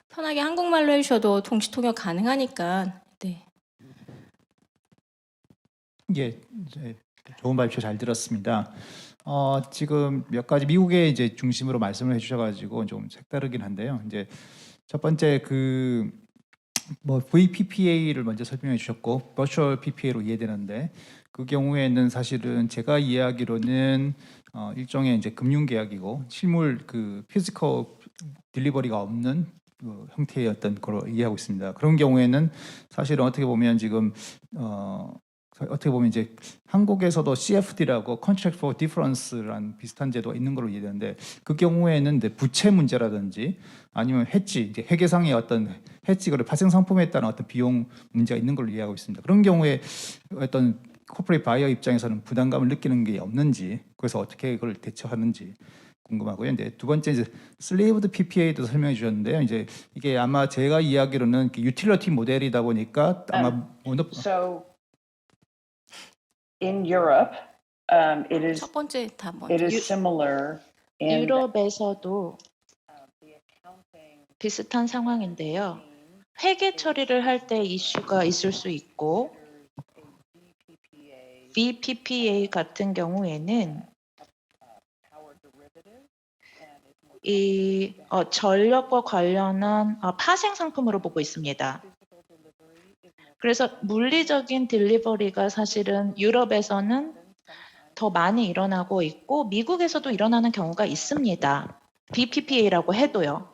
편하게 한국말로 해주셔도 동시 통역 가능하니까 네. 예, 이제 좋은 발표 잘 들었습니다. 지금 몇 가지 미국의 이제 중심으로 말씀을 해주셔가지고 좀 색다르긴 한데요. 이제 첫 번째 뭐 VPPA를 먼저 설명해 주셨고 Virtual PPA로 이해되는데 그 경우에는 사실은 제가 이해하기로는 일종의 이제 금융 계약이고 실물 피지컬 딜리버리가 없는 형태의 어떤 걸로 이해하고 있습니다. 그런 경우에는 사실은 어떻게 보면 지금 어떻게 보면 이제 한국에서도 CFD라고 Contract for Difference라는 비슷한 제도가 있는 걸로 이해되는데 그 경우에는 이제 부채 문제라든지 아니면 이제 회계상의 어떤 해지거래 파생 상품에 따른 어떤 비용 문제가 있는 걸로 이해하고 있습니다. 그런 경우에 어떤 코퍼레이트 바이어 입장에서는 부담감을 느끼는 게 없는지 그래서 어떻게 그걸 대처하는지 궁금하고요. 이제 두 번째 이제 슬레이브드 PPA도 설명해 주셨는데요. 이제 이게 아마 제가 이해하기로는 유틸리티 모델이다 보니까 아마 So in Europe, it 첫 번째 다 is 먼저 similar in 유럽에서도 비슷한 상황인데요. 회계 처리를 할 때 이슈가 있을 수 있고 VPPA 같은 경우에는 이 전력과 관련한 파생 상품으로 보고 있습니다. 그래서 물리적인 딜리버리가 사실은 유럽에서는 더 많이 일어나고 있고 미국에서도 일어나는 경우가 있습니다. BPPA라고 해도요.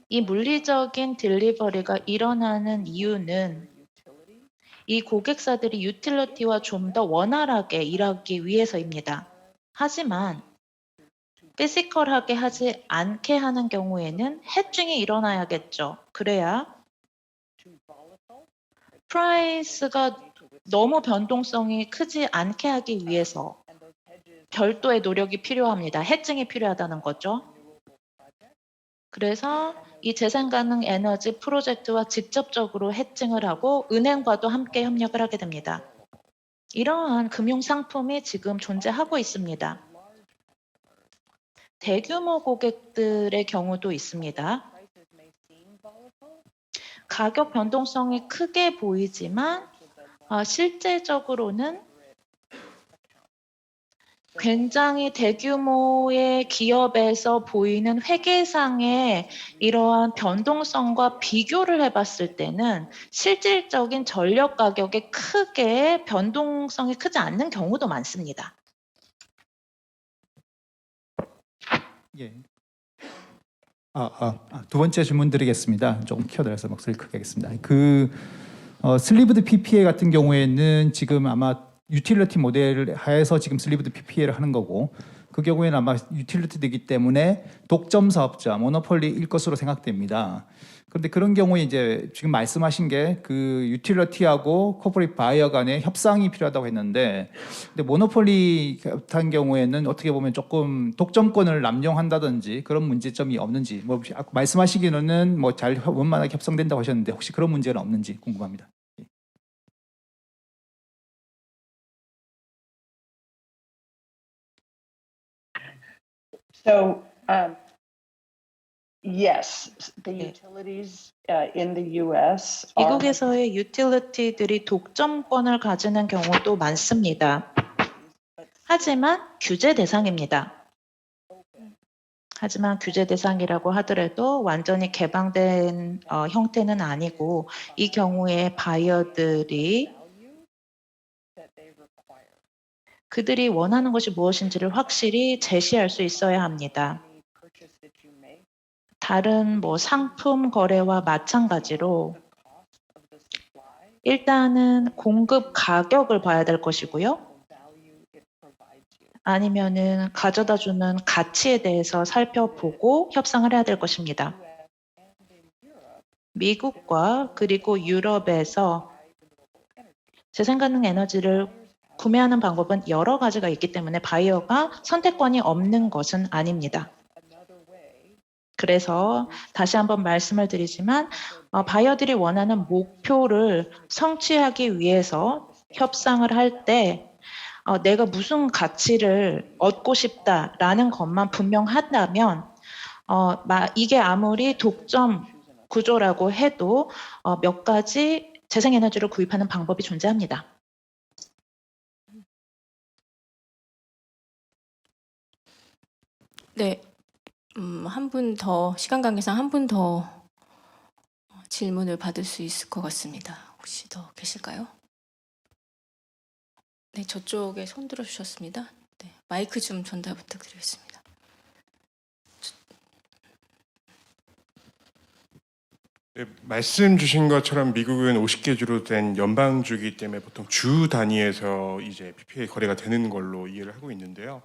이 물리적인 딜리버리가 일어나는 이유는 이 고객사들이 유틸리티와 좀 더 원활하게 일하기 위해서입니다. 하지만 피지컬하게 하지 않게 하는 경우에는 해칭이 일어나야겠죠. 그래야 프라이스가 너무 변동성이 크지 않게 하기 위해서 별도의 노력이 필요합니다. 해칭이 필요하다는 거죠. 그래서 이 재생가능 에너지 프로젝트와 직접적으로 해칭을 하고 은행과도 함께 협력을 하게 됩니다. 이러한 금융 상품이 지금 존재하고 있습니다. 대규모 고객들의 경우도 있습니다. 가격 변동성이 크게 보이지만 실제적으로는 굉장히 대규모의 기업에서 보이는 회계상의 이러한 변동성과 비교를 해봤을 때는 실질적인 전력 가격에 크게 변동성이 크지 않는 경우도 많습니다. 예. 두 번째 질문 드리겠습니다. 조금 키워드려서 목소리 크게 하겠습니다. 슬리브드 PPA 같은 경우에는 지금 아마 유틸리티 모델을 하에서 지금 슬리브드 PPA를 하는 거고 그 경우에는 아마 유틸리티이기 때문에 독점 사업자, 모노폴리일 것으로 생각됩니다. 그런데 그런 경우에 이제 지금 말씀하신 게 그 유틸리티하고 코퍼레이트 바이어 간의 협상이 필요하다고 했는데 근데 모노폴리 같은 경우에는 어떻게 보면 조금 독점권을 남용한다든지 그런 문제점이 없는지 뭐 말씀하시기로는 뭐 잘 원만하게 협상된다고 하셨는데 혹시 그런 문제는 없는지 궁금합니다. So, yes, the utilities in the U.S. are 미국에서의 유틸리티들이 독점권을 가지는 경우도 많습니다. 하지만 규제 대상입니다. 하지만 규제 대상이라고 하더라도 완전히 개방된 형태는 아니고 이 경우에 바이어들이 that they require. 그들이 원하는 것이 무엇인지를 확실히 제시할 수 있어야 합니다. Any purchase that you make, 다른 상품 거래와 마찬가지로 the cost of the supply, 일단은 공급 가격을 봐야 될 것이고요. the value it provides you. 아니면은 가져다 주는 가치에 대해서 살펴보고 협상을 해야 될 것입니다. US and in Europe, 미국과 그리고 유럽에서 buy renewable energy. 재생가능 에너지를 구매하는 방법은 여러 가지가 있기 때문에 바이어가 선택권이 없는 것은 아닙니다. Another way 그래서 다시 한번 말씀을 드리지만 바이어들이 원하는 목표를 성취하기 위해서 협상을 할 때 내가 무슨 가치를 얻고 싶다라는 것만 분명하다면 이게 아무리 독점 구조라고 해도 몇 가지 재생에너지를 구입하는 방법이 존재합니다. 네, 한 분 더, 시간 관계상 한 분 더 질문을 받을 수 있을 것 같습니다. 혹시 더 계실까요? 네, 저쪽에 손 들어주셨습니다. 네, 마이크 좀 전달 부탁드리겠습니다. 네, 말씀 주신 것처럼 미국은 50개 주로 된 연방주이기 때문에 보통 주 단위에서 이제 PPA 거래가 되는 걸로 이해를 하고 있는데요.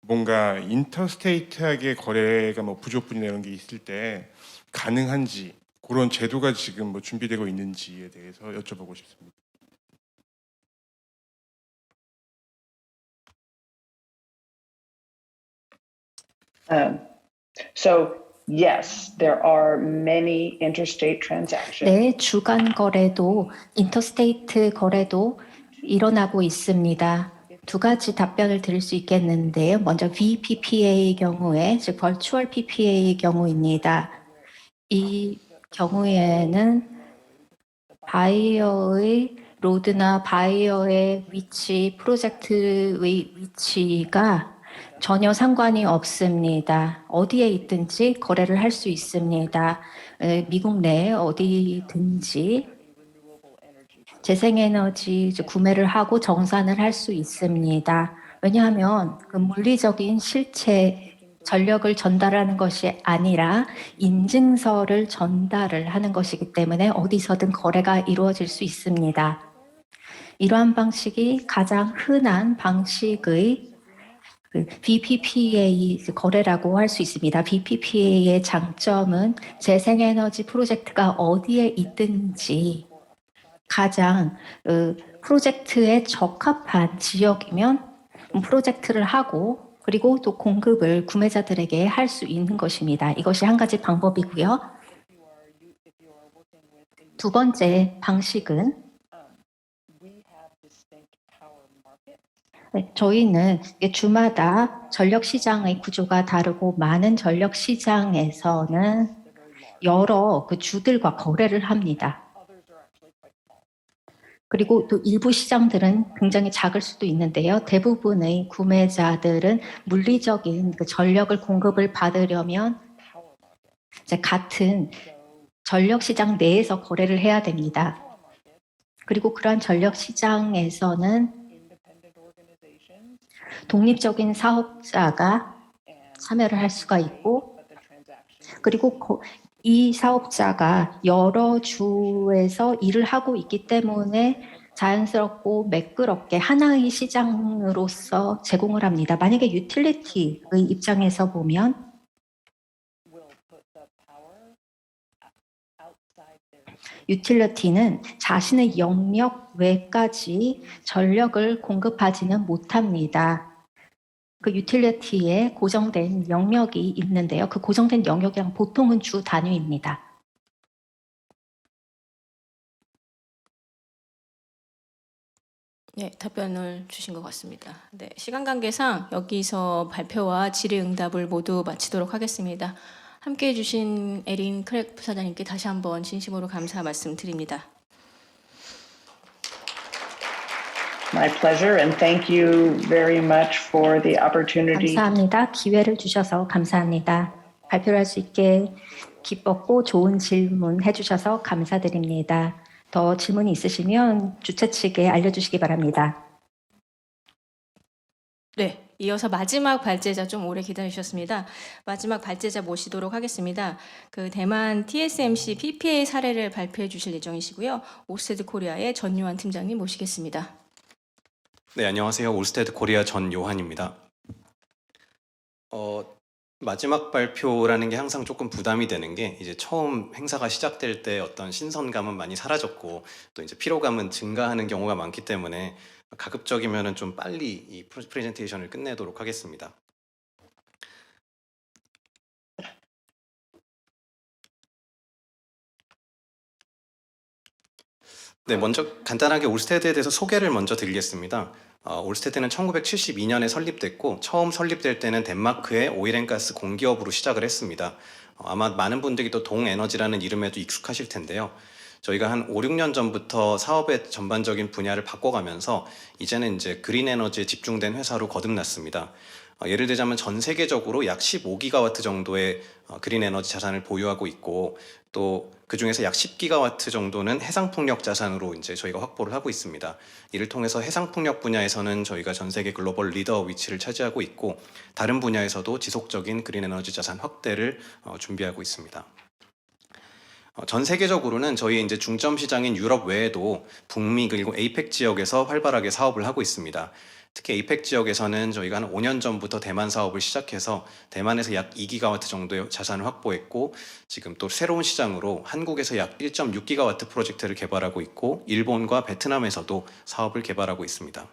뭔가 인터스테이트하게 거래가 부족분이나 이런 게 있을 때 가능한지 그런 제도가 지금 준비되고 있는지에 대해서 여쭤보고 싶습니다. So yes, there are many interstate transactions. 네, 주간 거래도, 인터스테이트 거래도 일어나고 있습니다. 두 가지 답변을 드릴 수 있겠는데요. 먼저 VPPA의 경우에, 즉 Virtual PPA의 경우입니다. 이 경우에는 바이어의 로드나 바이어의 위치, 프로젝트의 위치가 전혀 상관이 없습니다. 어디에 있든지 거래를 할 수 있습니다. 미국 내에 어디든지 재생에너지 구매를 하고 정산을 할 수 있습니다. 왜냐하면 그 물리적인 실체 전력을 전달하는 것이 아니라 인증서를 전달을 하는 것이기 때문에 어디서든 거래가 이루어질 수 있습니다. 이러한 방식이 가장 흔한 방식의 VPPA 거래라고 할 수 있습니다. VPPA의 장점은 재생에너지 프로젝트가 어디에 있든지 가장 프로젝트에 적합한 지역이면 프로젝트를 하고 그리고 또 공급을 구매자들에게 할 수 있는 것입니다. 이것이 한 가지 방법이고요. 두 번째 방식은 저희는 주마다 전력 시장의 구조가 다르고 많은 전력 시장에서는 여러 주들과 거래를 합니다. 그리고 또 일부 시장들은 굉장히 작을 수도 있는데요. 대부분의 구매자들은 물리적인 전력을 공급을 받으려면 이제 같은 전력 시장 내에서 거래를 해야 됩니다. 그리고 그러한 전력 시장에서는 독립적인 사업자가 참여를 할 수가 있고 그리고 이 사업자가 여러 주에서 일을 하고 있기 때문에 자연스럽고 매끄럽게 하나의 시장으로서 제공을 합니다. 만약에 유틸리티의 입장에서 보면 유틸리티는 자신의 영역 외까지 전력을 공급하지는 못합니다. 그 유틸리티에 고정된 영역이 있는데요. 그 고정된 영역이랑 보통은 주 단위입니다. 네, 답변을 주신 것 같습니다. 네, 시간 관계상 여기서 발표와 질의응답을 모두 마치도록 하겠습니다. 함께해 주신 에린 크랙 부사장님께 다시 한번 진심으로 감사 말씀드립니다. My pleasure, and thank you very much for the opportunity. 감사합니다. 기회를 주셔서 감사합니다. 발표를 할 수 있게 기뻤고 좋은 질문 해주셔서 감사드립니다. 더 질문이 있으시면 주최 측에 알려주시기 바랍니다. 네, 이어서 마지막 발제자 좀 오래 기다리셨습니다. 마지막 발제자 모시도록 하겠습니다. 그 대만 TSMC PPA 사례를 발표해 주실 예정이시고요. 오스테드 코리아의 전요한 팀장님 모시겠습니다. 네, 안녕하세요. 올스테드 코리아 전요한입니다. 마지막 발표라는 게 항상 조금 부담이 되는 게 이제 처음 행사가 시작될 때 어떤 신선감은 많이 사라졌고 또 이제 피로감은 증가하는 경우가 많기 때문에 가급적이면은 좀 빨리 이 프레젠테이션을 끝내도록 하겠습니다. 네, 먼저 간단하게 올스테드에 대해서 소개를 먼저 드리겠습니다. 올스테드는 1972년에 설립됐고 처음 설립될 때는 덴마크의 오일앤가스 공기업으로 시작을 했습니다. 아마 많은 분들이 또 동에너지라는 이름에도 익숙하실 텐데요. 저희가 한 5, 6년 전부터 사업의 전반적인 분야를 바꿔가면서 이제는 이제 그린 에너지에 집중된 회사로 거듭났습니다. 예를 들자면 전 세계적으로 약 15기가와트 정도의 그린 에너지 자산을 보유하고 있고 또 그중에서 약 10기가와트 정도는 해상풍력 자산으로 이제 저희가 확보를 하고 있습니다. 이를 통해서 해상풍력 분야에서는 저희가 전 세계 글로벌 리더 위치를 차지하고 있고 다른 분야에서도 지속적인 그린 에너지 자산 확대를 준비하고 있습니다. 전 세계적으로는 저희 이제 중점 시장인 유럽 외에도 북미 그리고 에이펙 지역에서 활발하게 사업을 하고 있습니다. 특히 에이펙 지역에서는 저희가 한 5년 전부터 대만 사업을 시작해서 대만에서 약 2기가와트 정도의 자산을 확보했고 지금 또 새로운 시장으로 한국에서 약 1.6기가와트 프로젝트를 개발하고 있고 일본과 베트남에서도 사업을 개발하고 있습니다.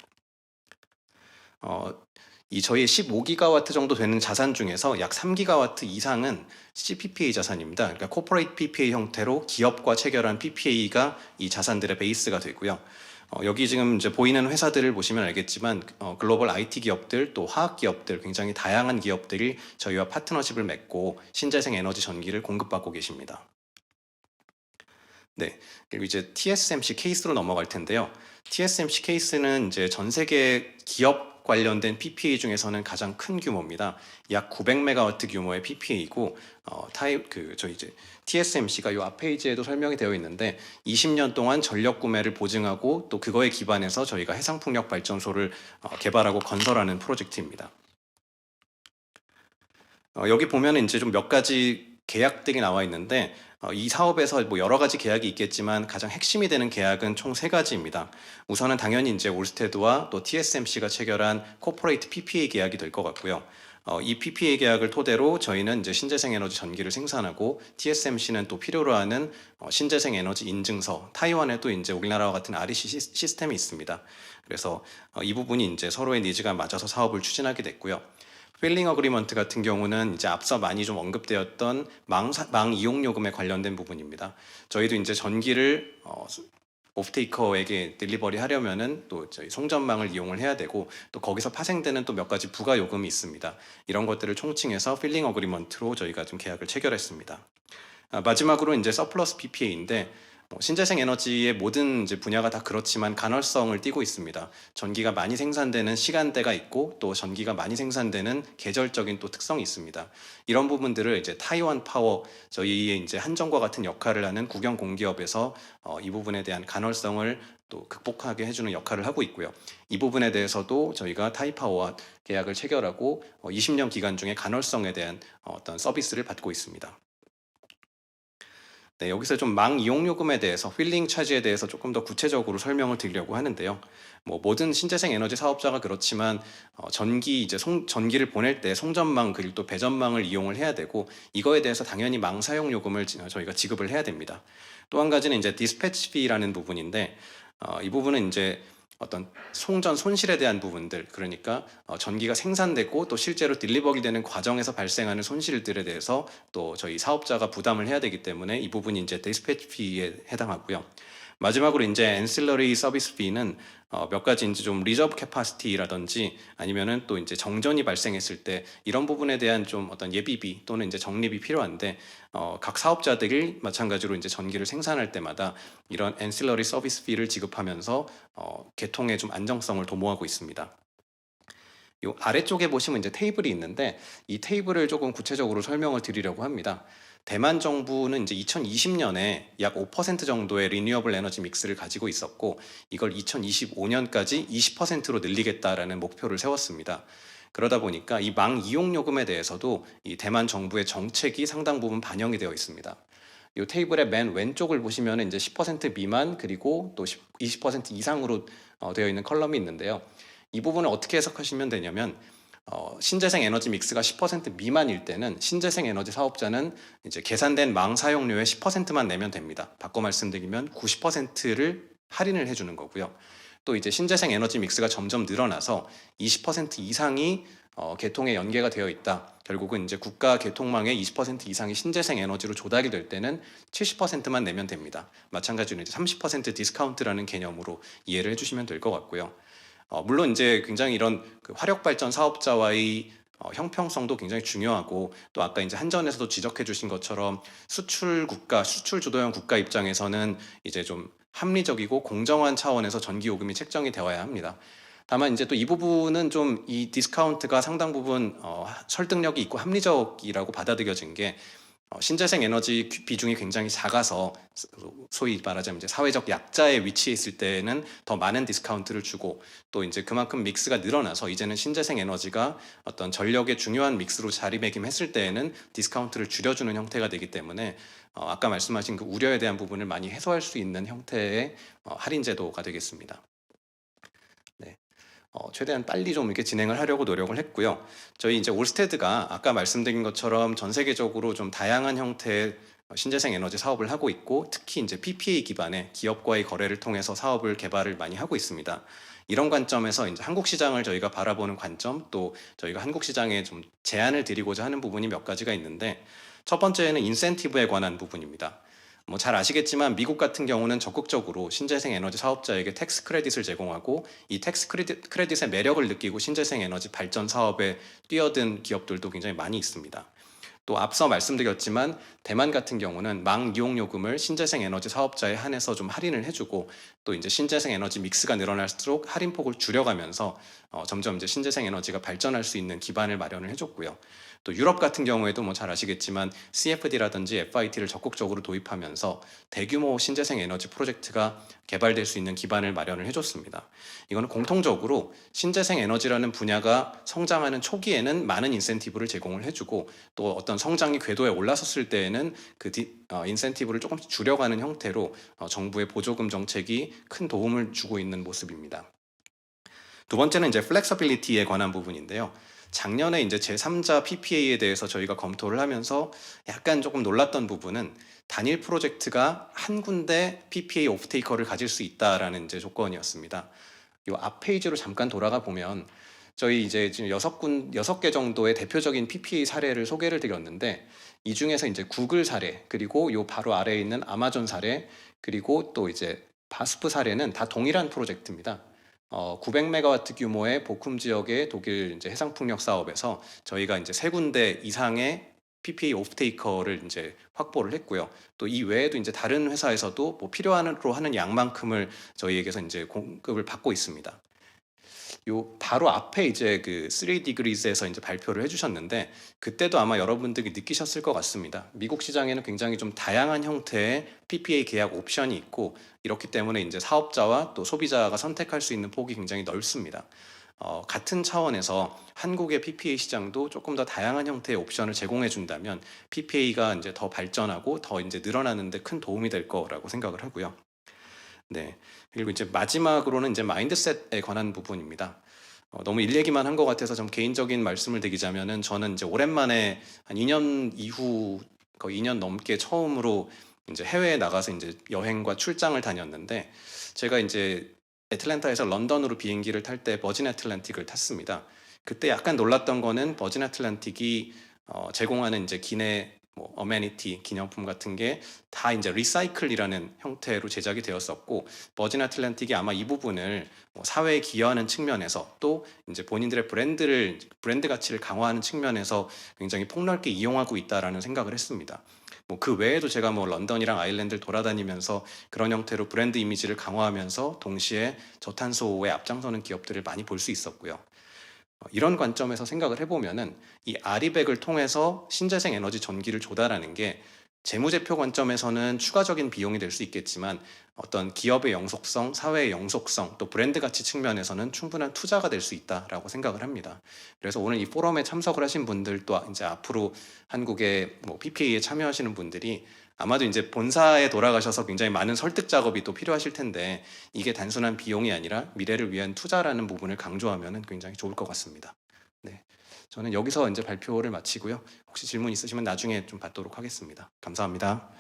이 저희 15기가와트 정도 되는 자산 중에서 약 3기가와트 이상은 CPPA 자산입니다. 그러니까 코퍼레이트 PPA 형태로 기업과 체결한 PPA가 이 자산들의 베이스가 되고요. 여기 지금 이제 보이는 회사들을 보시면 알겠지만 글로벌 IT 기업들 또 화학 기업들 굉장히 다양한 기업들이 저희와 파트너십을 맺고 신재생 에너지 전기를 공급받고 계십니다. 네, 그리고 이제 TSMC 케이스로 넘어갈 텐데요. TSMC 케이스는 이제 전 세계 기업 관련된 PPA 중에서는 가장 큰 규모입니다. 약 900메가와트 규모의 PPA이고 TSMC가 이 앞 페이지에도 설명이 되어 있는데 20년 동안 전력 구매를 보증하고 또 그거에 기반해서 저희가 해상풍력 발전소를 개발하고 건설하는 프로젝트입니다. 여기 보면은 이제 좀 몇 가지 계약들이 나와 있는데 이 사업에서 뭐 여러 가지 계약이 있겠지만 가장 핵심이 되는 계약은 총 3가지입니다. 우선은 당연히 이제 올스테드와 또 TSMC가 체결한 코퍼레이트 PPA 계약이 될 것 같고요. 이 PPA 계약을 토대로 저희는 이제 신재생 에너지 전기를 생산하고 TSMC는 또 필요로 하는 신재생 에너지 인증서, 타이완에도 이제 우리나라와 같은 REC 시스템이 있습니다. 그래서 이 부분이 이제 서로의 니즈가 맞아서 사업을 추진하게 됐고요. 필링 어그리먼트 같은 경우는 이제 앞서 많이 좀 언급되었던 망 이용 요금에 관련된 부분입니다. 저희도 이제 전기를 오프테이커에게 딜리버리 하려면은 또 저희 송전망을 이용을 해야 되고 또 거기서 파생되는 또 몇 가지 부가 요금이 있습니다. 이런 것들을 총칭해서 필링 어그리먼트로 저희가 좀 계약을 체결했습니다. 마지막으로 이제 서플러스 PPA인데 신재생 에너지의 모든 이제 분야가 다 그렇지만 간헐성을 띠고 있습니다. 전기가 많이 생산되는 시간대가 있고 또 전기가 많이 생산되는 계절적인 또 특성이 있습니다. 이런 부분들을 이제 타이완 파워 저희의 이제 한전과 같은 역할을 하는 국영 공기업에서 이 부분에 대한 간헐성을 또 극복하게 해주는 역할을 하고 있고요. 이 부분에 대해서도 저희가 타이파워와 계약을 체결하고 20년 기간 중에 간헐성에 대한 어떤 서비스를 받고 있습니다. 네, 여기서 좀 망 이용 요금에 대해서 휠링 차지에 대해서 조금 더 구체적으로 설명을 드리려고 하는데요. 모든 신재생 에너지 사업자가 그렇지만 전기를 보낼 때 송전망 그리고 또 배전망을 이용을 해야 되고 이거에 대해서 당연히 망 사용 요금을 저희가 지급을 해야 됩니다. 또 한 가지는 이제 디스패치 피라는 부분인데 이 부분은 이제 어떤 송전 손실에 대한 부분들, 그러니까 전기가 생산되고 또 실제로 딜리버리 되는 과정에서 발생하는 손실들에 대해서 또 저희 사업자가 부담을 해야 되기 때문에 이 부분이 이제 디스패치 피에 해당하고요. 마지막으로 이제 앤실러리 서비스 비는 몇 가지 이제 좀 리저브 캐파시티라든지 아니면은 또 이제 정전이 발생했을 때 이런 부분에 대한 좀 어떤 예비비 또는 이제 적립이 필요한데 각 사업자들이 마찬가지로 이제 전기를 생산할 때마다 이런 앤실러리 서비스 비를 지급하면서 개통의 좀 안정성을 도모하고 있습니다. 요 아래쪽에 보시면 이제 테이블이 있는데 이 테이블을 조금 구체적으로 설명을 드리려고 합니다. 대만 정부는 이제 2020년에 약 5% 정도의 리뉴어블 에너지 믹스를 가지고 있었고 이걸 2025년까지 20%로 늘리겠다라는 목표를 세웠습니다. 그러다 보니까 이 망 이용 요금에 대해서도 이 대만 정부의 정책이 상당 부분 반영이 되어 있습니다. 이 테이블의 맨 왼쪽을 보시면 이제 10% 미만 그리고 또 20% 이상으로 되어 있는 컬럼이 있는데요. 이 부분을 어떻게 해석하시면 되냐면 신재생 에너지 믹스가 10% 미만일 때는 신재생 에너지 사업자는 이제 계산된 망 사용료의 10%만 내면 됩니다. 바꿔 말씀드리면 90%를 할인을 해주는 거고요. 또 이제 신재생 에너지 믹스가 점점 늘어나서 20% 이상이 개통에 연계가 되어 있다. 결국은 이제 국가 개통망의 20% 이상이 신재생 에너지로 조달이 될 때는 70%만 내면 됩니다. 마찬가지로 이제 30% 디스카운트라는 개념으로 이해를 해주시면 될 것 같고요. 물론 이제 굉장히 이런 그 화력 발전 사업자와의 형평성도 굉장히 중요하고 또 아까 이제 한전에서도 지적해 주신 것처럼 수출 국가, 수출 주도형 국가 입장에서는 이제 좀 합리적이고 공정한 차원에서 전기 요금이 책정이 되어야 합니다. 다만 이제 또 이 부분은 좀 이 디스카운트가 상당 부분 설득력이 있고 합리적이라고 받아들여진 게 신재생 에너지 비중이 굉장히 작아서 소위 말하자면 이제 사회적 약자의 위치에 있을 때는 더 많은 디스카운트를 주고 또 이제 그만큼 믹스가 늘어나서 이제는 신재생 에너지가 어떤 전력의 중요한 믹스로 자리매김했을 때에는 디스카운트를 줄여주는 형태가 되기 때문에 아까 말씀하신 그 우려에 대한 부분을 많이 해소할 수 있는 형태의 할인 제도가 되겠습니다. 네. 최대한 빨리 좀 이렇게 진행을 하려고 노력을 했고요. 저희 이제 올스테드가 아까 말씀드린 것처럼 전 세계적으로 좀 다양한 형태의 신재생 에너지 사업을 하고 있고 특히 이제 PPA 기반의 기업과의 거래를 통해서 사업을 개발을 많이 하고 있습니다. 이런 관점에서 이제 한국 시장을 저희가 바라보는 관점 또 저희가 한국 시장에 좀 제안을 드리고자 하는 부분이 몇 가지가 있는데 첫 번째는 인센티브에 관한 부분입니다. 뭐 잘 아시겠지만 미국 같은 경우는 적극적으로 신재생 에너지 사업자에게 텍스 크레딧을 제공하고 이 텍스 크레딧의 매력을 느끼고 신재생 에너지 발전 사업에 뛰어든 기업들도 굉장히 많이 있습니다. 또 앞서 말씀드렸지만 대만 같은 경우는 망 이용 요금을 신재생 에너지 사업자에 한해서 좀 할인을 해주고 또 이제 신재생 에너지 믹스가 늘어날수록 할인폭을 줄여가면서 점점 이제 신재생 에너지가 발전할 수 있는 기반을 마련을 해줬고요. 또 유럽 같은 경우에도 뭐 잘 아시겠지만 CFD라든지 FIT를 적극적으로 도입하면서 대규모 신재생 에너지 프로젝트가 개발될 수 있는 기반을 마련을 해줬습니다. 이거는 공통적으로 신재생 에너지라는 분야가 성장하는 초기에는 많은 인센티브를 제공을 해주고 또 어떤 성장이 궤도에 올라섰을 때에는 그 인센티브를 조금씩 줄여가는 형태로 정부의 보조금 정책이 큰 도움을 주고 있는 모습입니다. 두 번째는 이제 플렉서빌리티에 관한 부분인데요. 작년에 이제 제3자 PPA에 대해서 저희가 검토를 하면서 약간 조금 놀랐던 부분은 단일 프로젝트가 한 군데 PPA 오프테이커를 가질 수 있다라는 이제 조건이었습니다. 이 앞 페이지로 잠깐 돌아가 보면 저희 이제 지금 6개 정도의 대표적인 PPA 사례를 소개를 드렸는데 이 중에서 이제 구글 사례 그리고 요 바로 아래에 있는 아마존 사례 그리고 또 이제 바스프 사례는 다 동일한 프로젝트입니다. 900메가와트 규모의 보쿰 지역의 독일 이제 해상풍력 사업에서 저희가 이제 3군데 이상의 PPA 오프테이커를 이제 확보를 했고요. 또 이 외에도 이제 다른 회사에서도 뭐 필요한으로 하는 양만큼을 저희에게서 이제 공급을 받고 있습니다. 요 바로 앞에 이제 그 3degrees에서 이제 발표를 해주셨는데 그때도 아마 여러분들이 느끼셨을 것 같습니다. 미국 시장에는 굉장히 좀 다양한 형태의 PPA 계약 옵션이 있고 이렇기 때문에 이제 사업자와 또 소비자가 선택할 수 있는 폭이 굉장히 넓습니다. 같은 차원에서 한국의 PPA 시장도 조금 더 다양한 형태의 옵션을 제공해 준다면 PPA가 이제 더 발전하고 더 이제 늘어나는데 큰 도움이 될 거라고 생각을 하고요. 네. 그리고 이제 마지막으로는 이제 마인드셋에 관한 부분입니다. 너무 일 얘기만 한 것 같아서 좀 개인적인 말씀을 드리자면은 저는 이제 오랜만에 한 2년 이후 거의 2년 넘게 처음으로 이제 해외에 나가서 이제 여행과 출장을 다녔는데 제가 이제 애틀랜타에서 런던으로 비행기를 탈 때 버진 애틀랜틱을 탔습니다. 그때 약간 놀랐던 거는 버진 애틀랜틱이 제공하는 이제 기내 뭐 어메니티, 기념품 같은 게 다 이제 리사이클이라는 형태로 제작이 되었었고, 버진 애틀랜틱이 아마 이 부분을 뭐 사회에 기여하는 측면에서 또 이제 본인들의 브랜드 가치를 강화하는 측면에서 굉장히 폭넓게 이용하고 있다라는 생각을 했습니다. 뭐 그 외에도 제가 뭐 런던이랑 아일랜드를 돌아다니면서 그런 형태로 브랜드 이미지를 강화하면서 동시에 저탄소에 앞장서는 기업들을 많이 볼 수 있었고요. 이런 관점에서 생각을 해보면은 이 아리백을 통해서 신재생 에너지 전기를 조달하는 게 재무제표 관점에서는 추가적인 비용이 될 수 있겠지만 어떤 기업의 영속성, 사회의 영속성, 또 브랜드 가치 측면에서는 충분한 투자가 될 수 있다라고 생각을 합니다. 그래서 오늘 이 포럼에 참석을 하신 분들도 이제 앞으로 한국의 뭐 PPA에 참여하시는 분들이 아마도 이제 본사에 돌아가셔서 굉장히 많은 설득 작업이 또 필요하실 텐데, 이게 단순한 비용이 아니라 미래를 위한 투자라는 부분을 강조하면 굉장히 좋을 것 같습니다. 네, 저는 여기서 이제 발표를 마치고요. 혹시 질문 있으시면 나중에 좀 받도록 하겠습니다. 감사합니다.